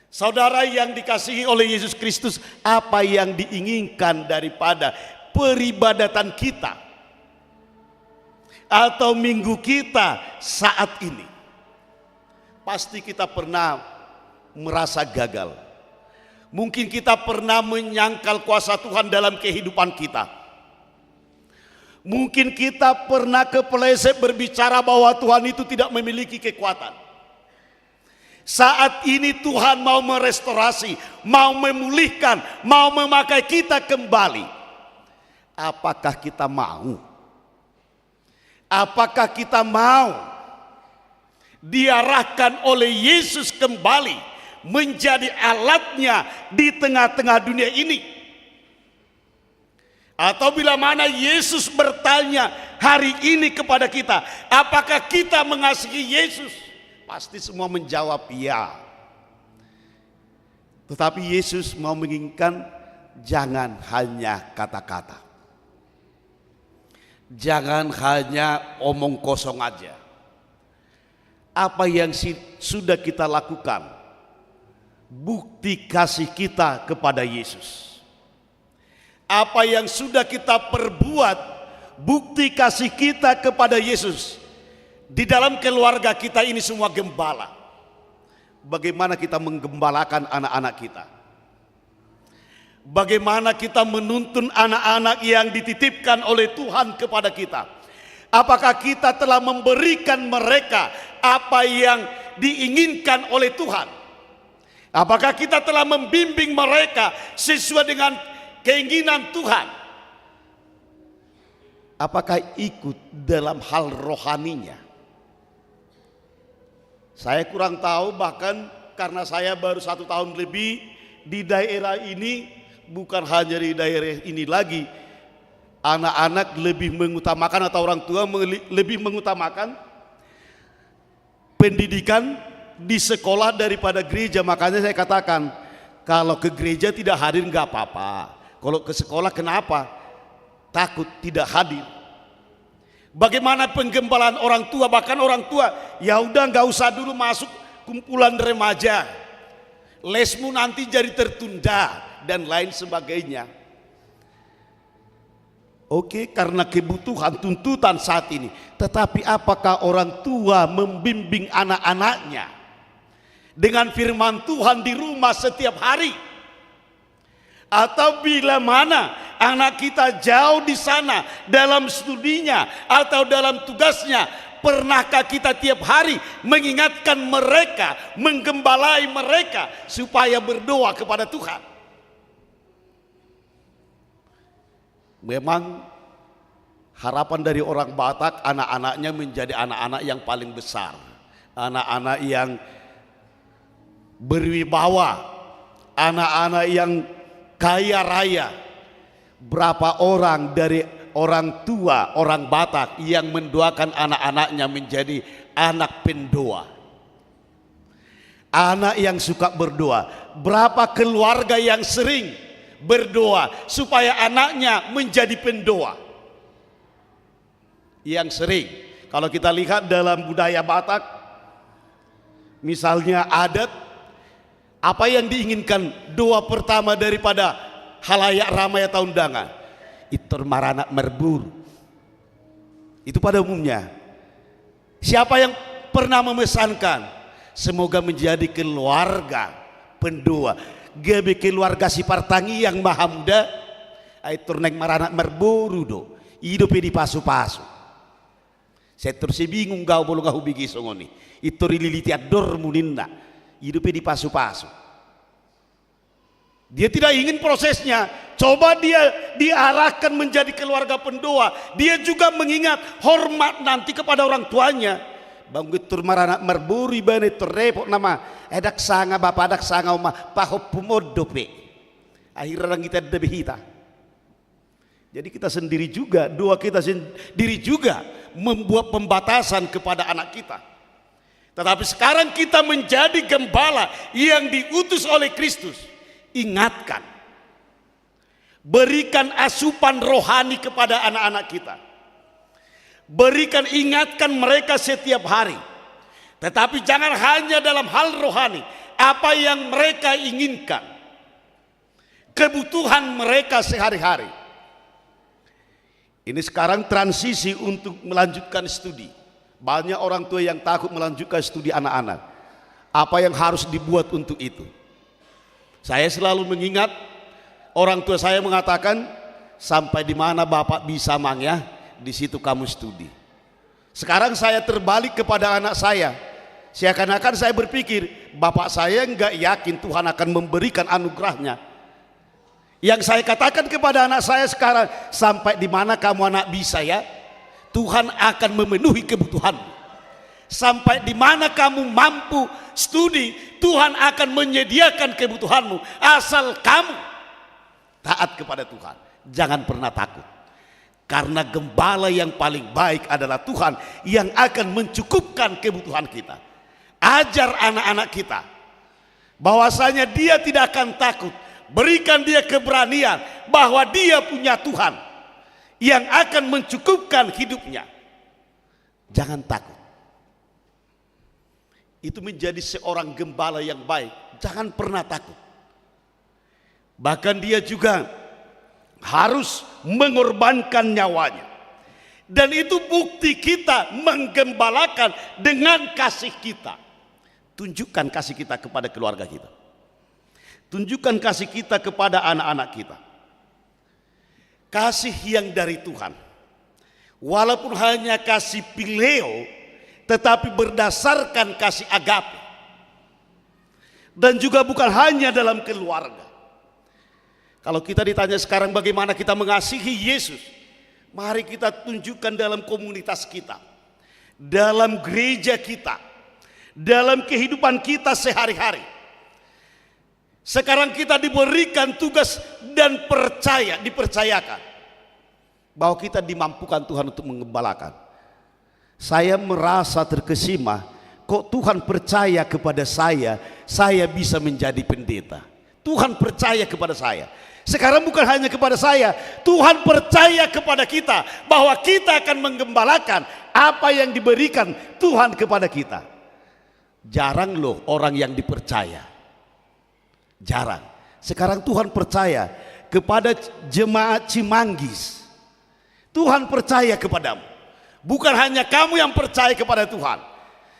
Saudara yang dikasihi oleh Yesus Kristus, apa yang diinginkan daripada peribadatan kita atau minggu kita saat ini? Pasti kita pernah merasa gagal. Mungkin kita pernah menyangkal kuasa Tuhan dalam kehidupan kita. Mungkin kita pernah kepleset berbicara bahwa Tuhan itu tidak memiliki kekuatan. Saat ini Tuhan mau merestorasi, mau memulihkan, mau memakai kita kembali. Apakah kita mau? Apakah kita mau diarahkan oleh Yesus kembali menjadi alatnya di tengah-tengah dunia ini? Atau bila mana Yesus bertanya hari ini kepada kita, apakah kita mengasihi Yesus? Pasti semua menjawab ya. Tetapi Yesus mau menginginkan jangan hanya kata-kata. Jangan hanya omong kosong aja. Apa yang sudah kita lakukan, bukti kasih kita kepada Yesus. Apa yang sudah kita perbuat, bukti kasih kita kepada Yesus. Di dalam keluarga kita ini semua gembala. Bagaimana kita menggembalakan anak-anak kita? Bagaimana kita menuntun anak-anak yang dititipkan oleh Tuhan kepada kita? Apakah kita telah memberikan mereka apa yang diinginkan oleh Tuhan? Apakah kita telah membimbing mereka sesuai dengan keinginan Tuhan? Apakah ikut dalam hal rohaninya? Saya kurang tahu, bahkan karena saya baru 1 tahun lebih di daerah ini. Bukan hanya di daerah ini lagi, anak-anak lebih mengutamakan atau orang tua lebih mengutamakan pendidikan di sekolah daripada gereja. Makanya saya katakan, kalau ke gereja tidak hadir nggak apa-apa. Kalau ke sekolah kenapa? Takut tidak hadir. Bagaimana penggembalaan orang tua? Bahkan orang tua, ya udah nggak usah dulu masuk kumpulan remaja, lesmu nanti jadi tertunda dan lain sebagainya. Oke, karena kebutuhan tuntutan saat ini. Tetapi apakah orang tua membimbing anak-anaknya dengan firman Tuhan di rumah setiap hari? Atau bila mana anak kita jauh di sana dalam studinya atau dalam tugasnya, pernahkah kita tiap hari mengingatkan mereka, menggembalai mereka supaya berdoa kepada Tuhan? Memang harapan dari orang Batak, anak-anaknya menjadi anak-anak yang paling besar, anak-anak yang berwibawa, anak-anak yang kaya raya. Berapa orang dari orang tua orang Batak yang mendoakan anak-anaknya menjadi anak pendoa, anak yang suka berdoa? Berapa keluarga yang sering berdoa supaya anaknya menjadi pendoa? Yang sering, kalau kita lihat dalam budaya Batak, misalnya adat, apa yang diinginkan doa pertama daripada halayak ramai atau undangan? Itor maranak merburu. Itu pada umumnya. Siapa yang pernah memesankan semoga menjadi keluarga pendoa, gebe keluarga si partangi yang maha muda, itor neng maranak merburu do, hidup di pasu-pasu. Saya terus bingung kau bolong kau bigi songoni. Itor liliti ador muninna, hidup di pasu-pasu. Dia tidak ingin prosesnya. Coba dia diarahkan menjadi keluarga pendoa. Dia juga mengingat hormat nanti kepada orang tuanya. Bang Gitur maranak merburi bane terrepok nama edak sanga bapak edak sanga oma pahop pumodope. Akhirnya orang kita debihita. Jadi kita sendiri juga, doa kita sendiri juga membuat pembatasan kepada anak kita. Tetapi sekarang kita menjadi gembala yang diutus oleh Kristus. Ingatkan, berikan asupan rohani kepada anak-anak kita. Berikan, ingatkan mereka setiap hari. Tetapi jangan hanya dalam hal rohani, apa yang mereka inginkan, kebutuhan mereka sehari-hari. Ini sekarang transisi untuk melanjutkan studi. Banyak orang tua yang takut melanjutkan studi anak-anak. Apa yang harus dibuat untuk itu? Saya selalu mengingat orang tua saya mengatakan, sampai di mana Bapak bisa mang ya, di situ kamu studi. Sekarang saya terbalik kepada anak saya. Seakan-akan saya berpikir, bapak saya enggak yakin Tuhan akan memberikan anugerahnya. Yang saya katakan kepada anak saya sekarang, sampai di mana kamu anak bisa ya, Tuhan akan memenuhi kebutuhanmu. Sampai di mana kamu mampu studi, Tuhan akan menyediakan kebutuhanmu. Asal kamu taat kepada Tuhan. Jangan pernah takut. Karena gembala yang paling baik adalah Tuhan yang akan mencukupkan kebutuhan kita. Ajar anak-anak kita bahwasanya dia tidak akan takut. Berikan dia keberanian bahwa dia punya Tuhan yang akan mencukupkan hidupnya. Jangan takut. Itu menjadi seorang gembala yang baik. Jangan pernah takut. Bahkan dia juga harus mengorbankan nyawanya. Dan itu bukti kita menggembalakan dengan kasih kita. Tunjukkan kasih kita kepada keluarga kita. Tunjukkan kasih kita kepada anak-anak kita. Kasih yang dari Tuhan. Walaupun hanya kasih pileo, tetapi berdasarkan kasih agape. Dan juga bukan hanya dalam keluarga. Kalau kita ditanya sekarang bagaimana kita mengasihi Yesus, mari kita tunjukkan dalam komunitas kita, dalam gereja kita, dalam kehidupan kita sehari-hari. Sekarang kita diberikan tugas dan dipercayakan bahwa kita dimampukan Tuhan untuk mengembalakan. Saya merasa terkesima, kok Tuhan percaya kepada saya bisa menjadi pendeta. Tuhan percaya kepada saya. Sekarang bukan hanya kepada saya, Tuhan percaya kepada kita bahwa kita akan menggembalakan apa yang diberikan Tuhan kepada kita. Jarang loh orang yang dipercaya. Jarang. Sekarang Tuhan percaya kepada jemaat Cimanggis. Tuhan percaya kepadamu. Bukan hanya kamu yang percaya kepada Tuhan.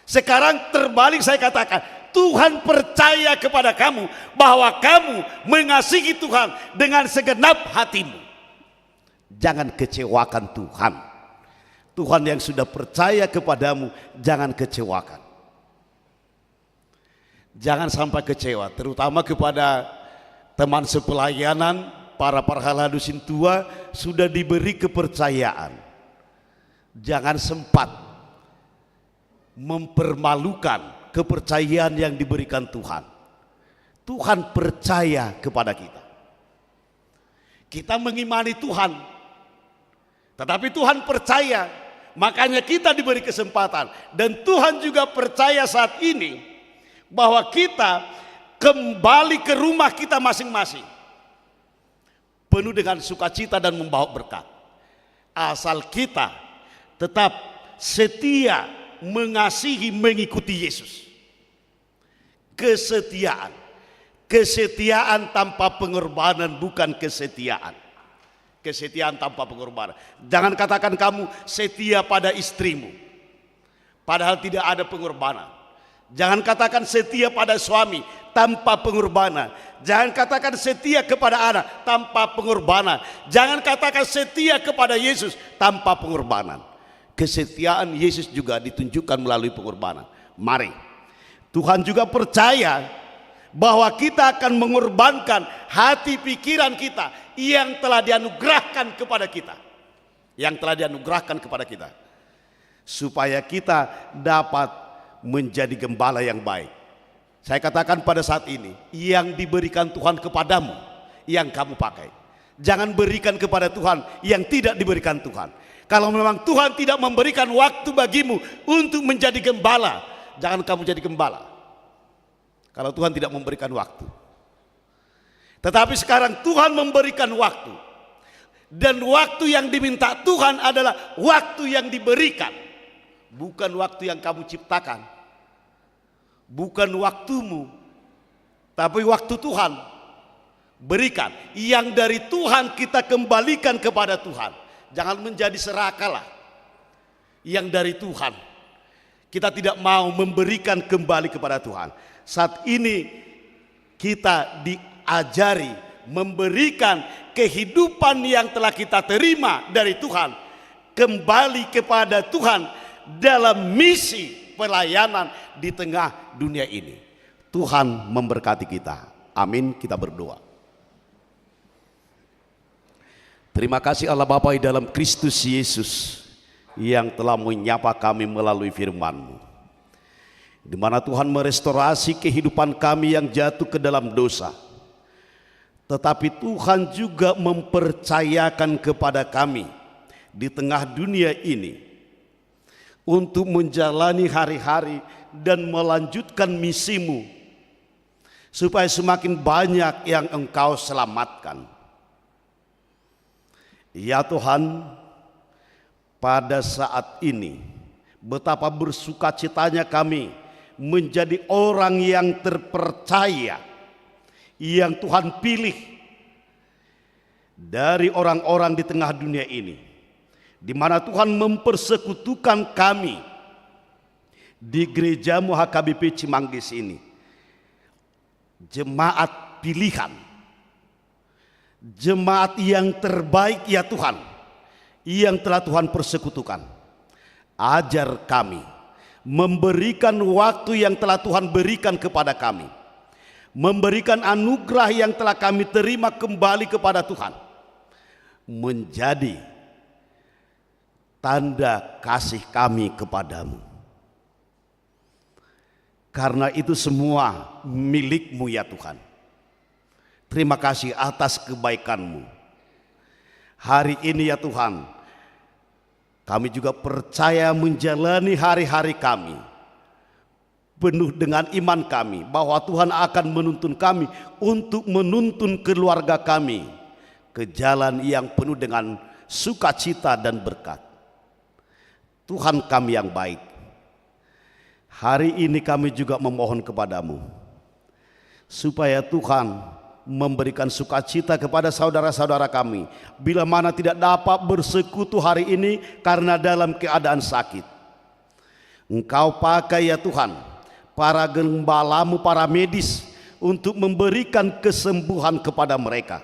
Sekarang terbalik saya katakan, Tuhan percaya kepada kamu bahwa kamu mengasihi Tuhan dengan segenap hatimu. Jangan kecewakan Tuhan. Tuhan yang sudah percaya kepadamu, jangan kecewakan. Jangan sampai kecewa, terutama kepada teman sepelayanan, para Parhaladusin tua sudah diberi kepercayaan. Jangan sempat mempermalukan kepercayaan yang diberikan Tuhan. Tuhan percaya kepada kita. Kita mengimani Tuhan, tetapi Tuhan percaya, makanya kita diberi kesempatan. Dan Tuhan juga percaya saat ini bahwa kita kembali ke rumah kita masing-masing penuh dengan sukacita dan membawa berkat. Asal kita tetap setia mengasihi, mengikuti Yesus. Kesetiaan. Kesetiaan tanpa pengorbanan bukan kesetiaan. Kesetiaan tanpa pengorbanan. Jangan katakan kamu setia pada istrimu, padahal tidak ada pengorbanan. Jangan katakan setia pada suami tanpa pengorbanan. Jangan katakan setia kepada anak tanpa pengorbanan. Jangan katakan setia kepada Yesus tanpa pengorbanan. Kesetiaan Yesus juga ditunjukkan melalui pengorbanan. Mari, Tuhan juga percaya bahwa kita akan mengorbankan hati pikiran kita yang telah dianugerahkan kepada kita. Yang telah dianugerahkan kepada kita. Supaya kita dapat menjadi gembala yang baik. Saya katakan pada saat ini, yang diberikan Tuhan kepadamu, yang kamu pakai. Jangan berikan kepada Tuhan yang tidak diberikan Tuhan. Kalau memang Tuhan tidak memberikan waktu bagimu untuk menjadi gembala, jangan kamu jadi gembala. Kalau Tuhan tidak memberikan waktu. Tetapi sekarang Tuhan memberikan waktu. Dan waktu yang diminta Tuhan adalah waktu yang diberikan. Bukan waktu yang kamu ciptakan, bukan waktumu, tapi waktu Tuhan berikan. Yang dari Tuhan kita kembalikan kepada Tuhan. Jangan menjadi serakalah. Yang dari Tuhan kita tidak mau memberikan kembali kepada Tuhan. Saat ini kita ajari, memberikan kehidupan yang telah kita terima dari Tuhan kembali kepada Tuhan dalam misi pelayanan di tengah dunia ini. Tuhan memberkati kita. Amin. Kita berdoa. Terima kasih Allah Bapa di dalam Kristus Yesus yang telah menyapa kami melalui firman-Mu, di mana Tuhan merestorasi kehidupan kami yang jatuh ke dalam dosa. Tetapi Tuhan juga mempercayakan kepada kami di tengah dunia ini untuk menjalani hari-hari dan melanjutkan misimu, supaya semakin banyak yang Engkau selamatkan. Ya Tuhan, pada saat ini betapa bersukacitanya kami menjadi orang yang terpercaya, yang Tuhan pilih dari orang-orang di tengah dunia ini, di mana Tuhan mempersekutukan kami di gereja-Mu HKBP Cimanggis ini. Jemaat pilihan, jemaat yang terbaik ya Tuhan, yang telah Tuhan persekutukan. Ajar kami memberikan waktu yang telah Tuhan berikan kepada kami, memberikan anugerah yang telah kami terima kembali kepada Tuhan, menjadi tanda kasih kami kepadamu. Karena itu semua milik-Mu ya Tuhan. Terima kasih atas kebaikan-Mu. Hari ini ya Tuhan, kami juga percaya menjalani hari-hari kami penuh dengan iman kami bahwa Tuhan akan menuntun kami untuk menuntun keluarga kami ke jalan yang penuh dengan sukacita dan berkat. Tuhan kami yang baik, hari ini kami juga memohon kepadamu supaya Tuhan memberikan sukacita kepada saudara-saudara kami bila mana tidak dapat bersekutu hari ini karena dalam keadaan sakit. Engkau pakai ya Tuhan para gembala-Mu, para medis untuk memberikan kesembuhan kepada mereka,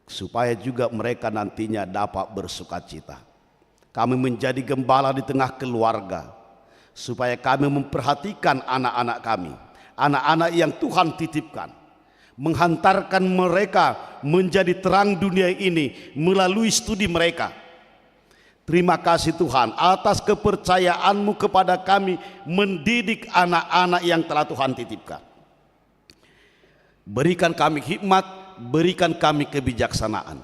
supaya juga mereka nantinya dapat bersukacita. Kami menjadi gembala di tengah keluarga, supaya kami memperhatikan anak-anak kami, anak-anak yang Tuhan titipkan, menghantarkan mereka menjadi terang dunia ini melalui studi mereka. Terima kasih Tuhan atas kepercayaan-Mu kepada kami mendidik anak-anak yang telah Tuhan titipkan. Berikan kami hikmat, berikan kami kebijaksanaan,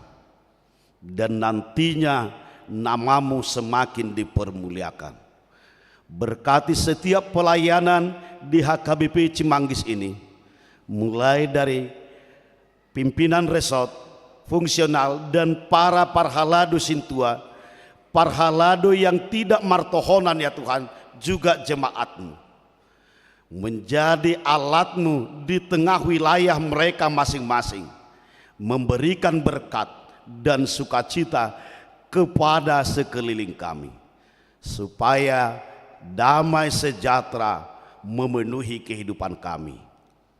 dan nantinya nama-Mu semakin dipermuliakan. Berkati setiap pelayanan di HKBP Cimanggis ini, mulai dari pimpinan resort, fungsional, dan para parhalado Sintua, parhalado yang tidak martohonan ya Tuhan, juga jemaat-Mu, menjadi alat-Mu di tengah wilayah mereka masing-masing, memberikan berkat dan sukacita kepada sekeliling kami, supaya damai sejahtera memenuhi kehidupan kami.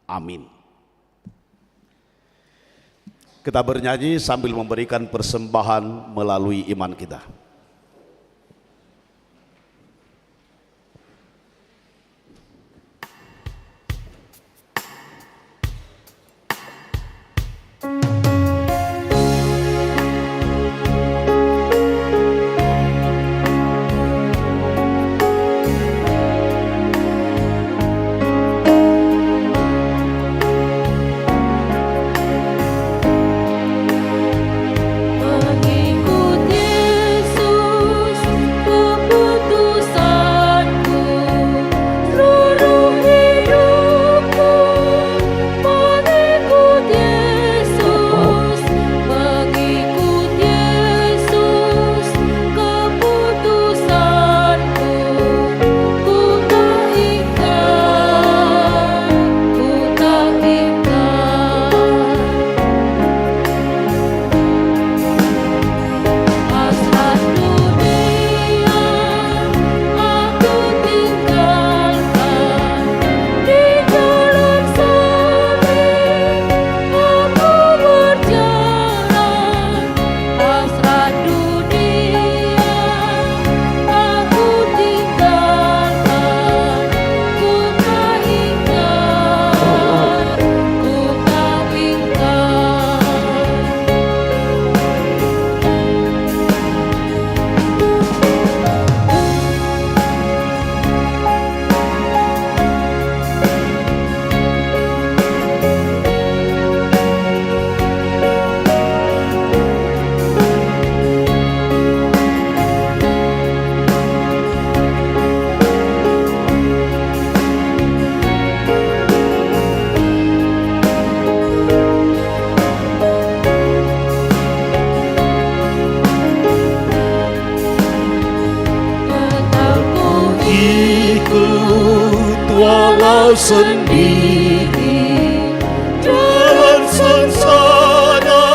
Amin. Kita bernyanyi sambil memberikan persembahan melalui iman kita. Mengikut Yesus walau sendiri jalan sengsara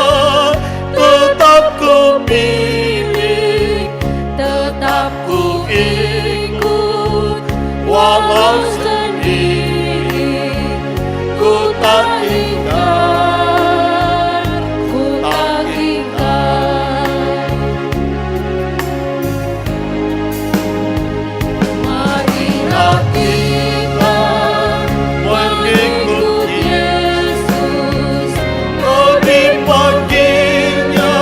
tetap ku pilih, tetap ku ikut walau sendiri ku tak ingkar, ku tak ingkar. Marilah kita mengikut Yesus, kau dipanggilnya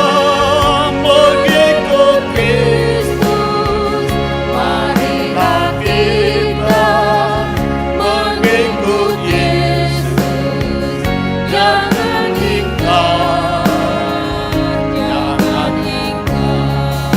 mengikut Kristus. Marilah kita mengikut Yesus, jangan ingkar, jangan ingkar.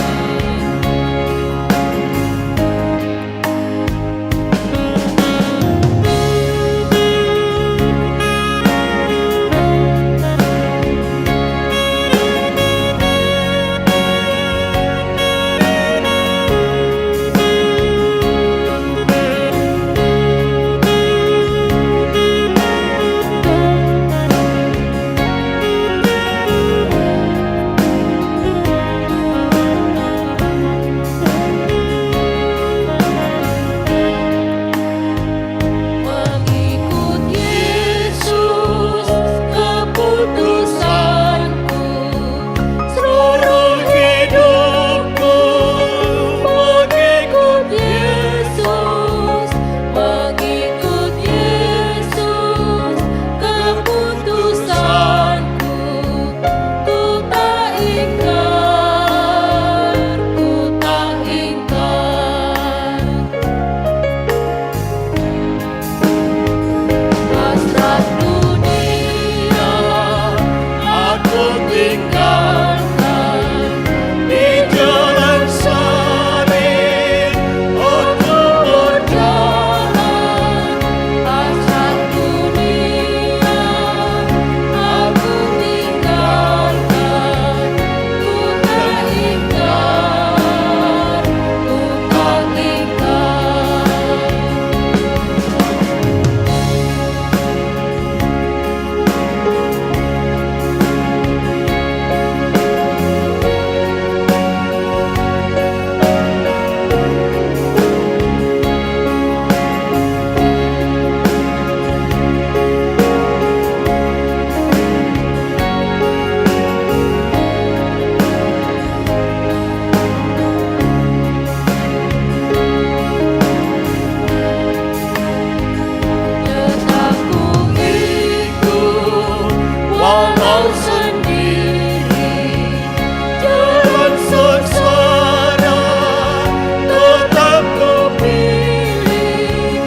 Mengikut Yesus keputusanku, seluruh hidupku. Mengikut Yesus, mengikut Yesus keputusanku. Ku tak ingkar, ku tak ingkar. Hasrat dunia aku tinggalkan, di jalan salib aku berjalan. Hasrat dunia aku tinggalkan, ku tak ingkar, ku tak ingkar. Tetap ku ikut walau sendiri, jalan sengsara tetap ku pilih,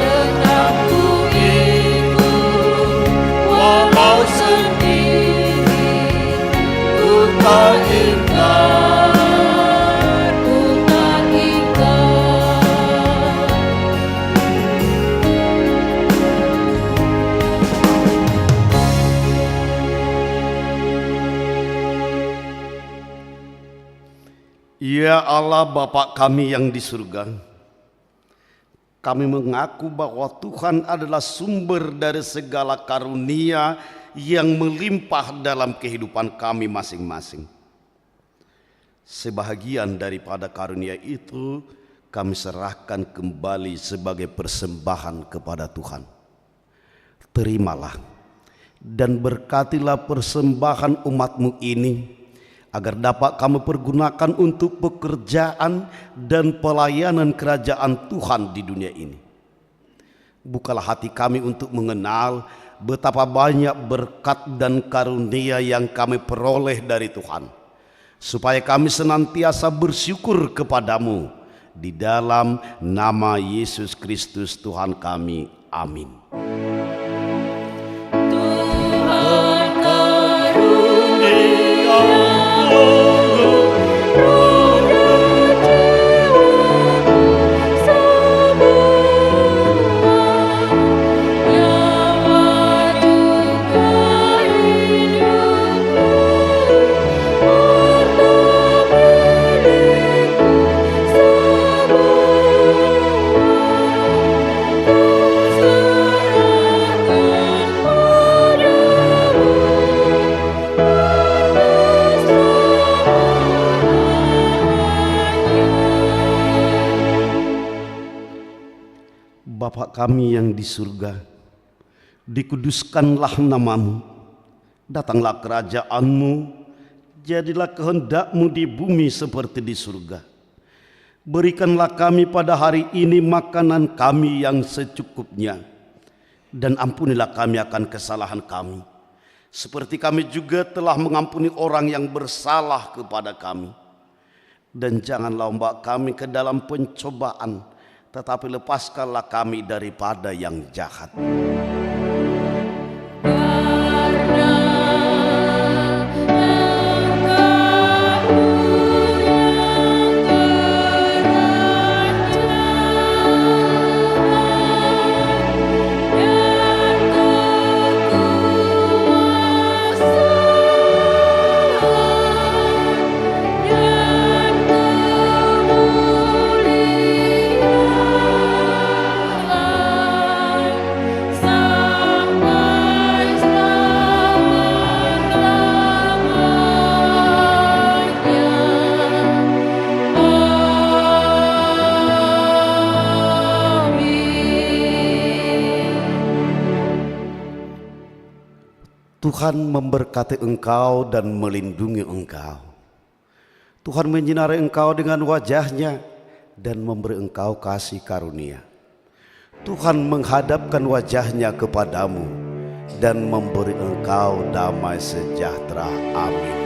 tetap ku ikut walau sendiri. Ku tak ingkar, ku tak ingkar. Ya Allah Bapa kami yang di surga, kami mengaku bahwa Tuhan adalah sumber dari segala karunia yang melimpah dalam kehidupan kami masing-masing. Sebahagian daripada karunia itu kami serahkan kembali sebagai persembahan kepada Tuhan. Terimalah dan berkatilah persembahan umat-Mu ini, agar dapat kami pergunakan untuk pekerjaan dan pelayanan kerajaan Tuhan di dunia ini. Bukalah hati kami untuk mengenal betapa banyak berkat dan karunia yang kami peroleh dari Tuhan, supaya kami senantiasa bersyukur kepadamu di dalam nama Yesus Kristus Tuhan kami. Amin. Tuhan karunia Ku Bapa kami yang di surga, dikuduskanlah namamu, datanglah kerajaanmu, jadilah kehendak-Mu di bumi seperti di surga. Berikanlah kami pada hari ini makanan kami yang secukupnya, dan ampunilah kami akan kesalahan kami, seperti kami juga telah mengampuni orang yang bersalah kepada kami. Dan janganlah membawa kami ke dalam pencobaan, tetapi lepaskanlah kami daripada yang jahat. Tuhan memberkati engkau dan melindungi engkau. Tuhan menyinari engkau dengan wajah-Nya dan memberi engkau kasih karunia. Tuhan menghadapkan wajah-Nya kepadamu dan memberi engkau damai sejahtera. Amin.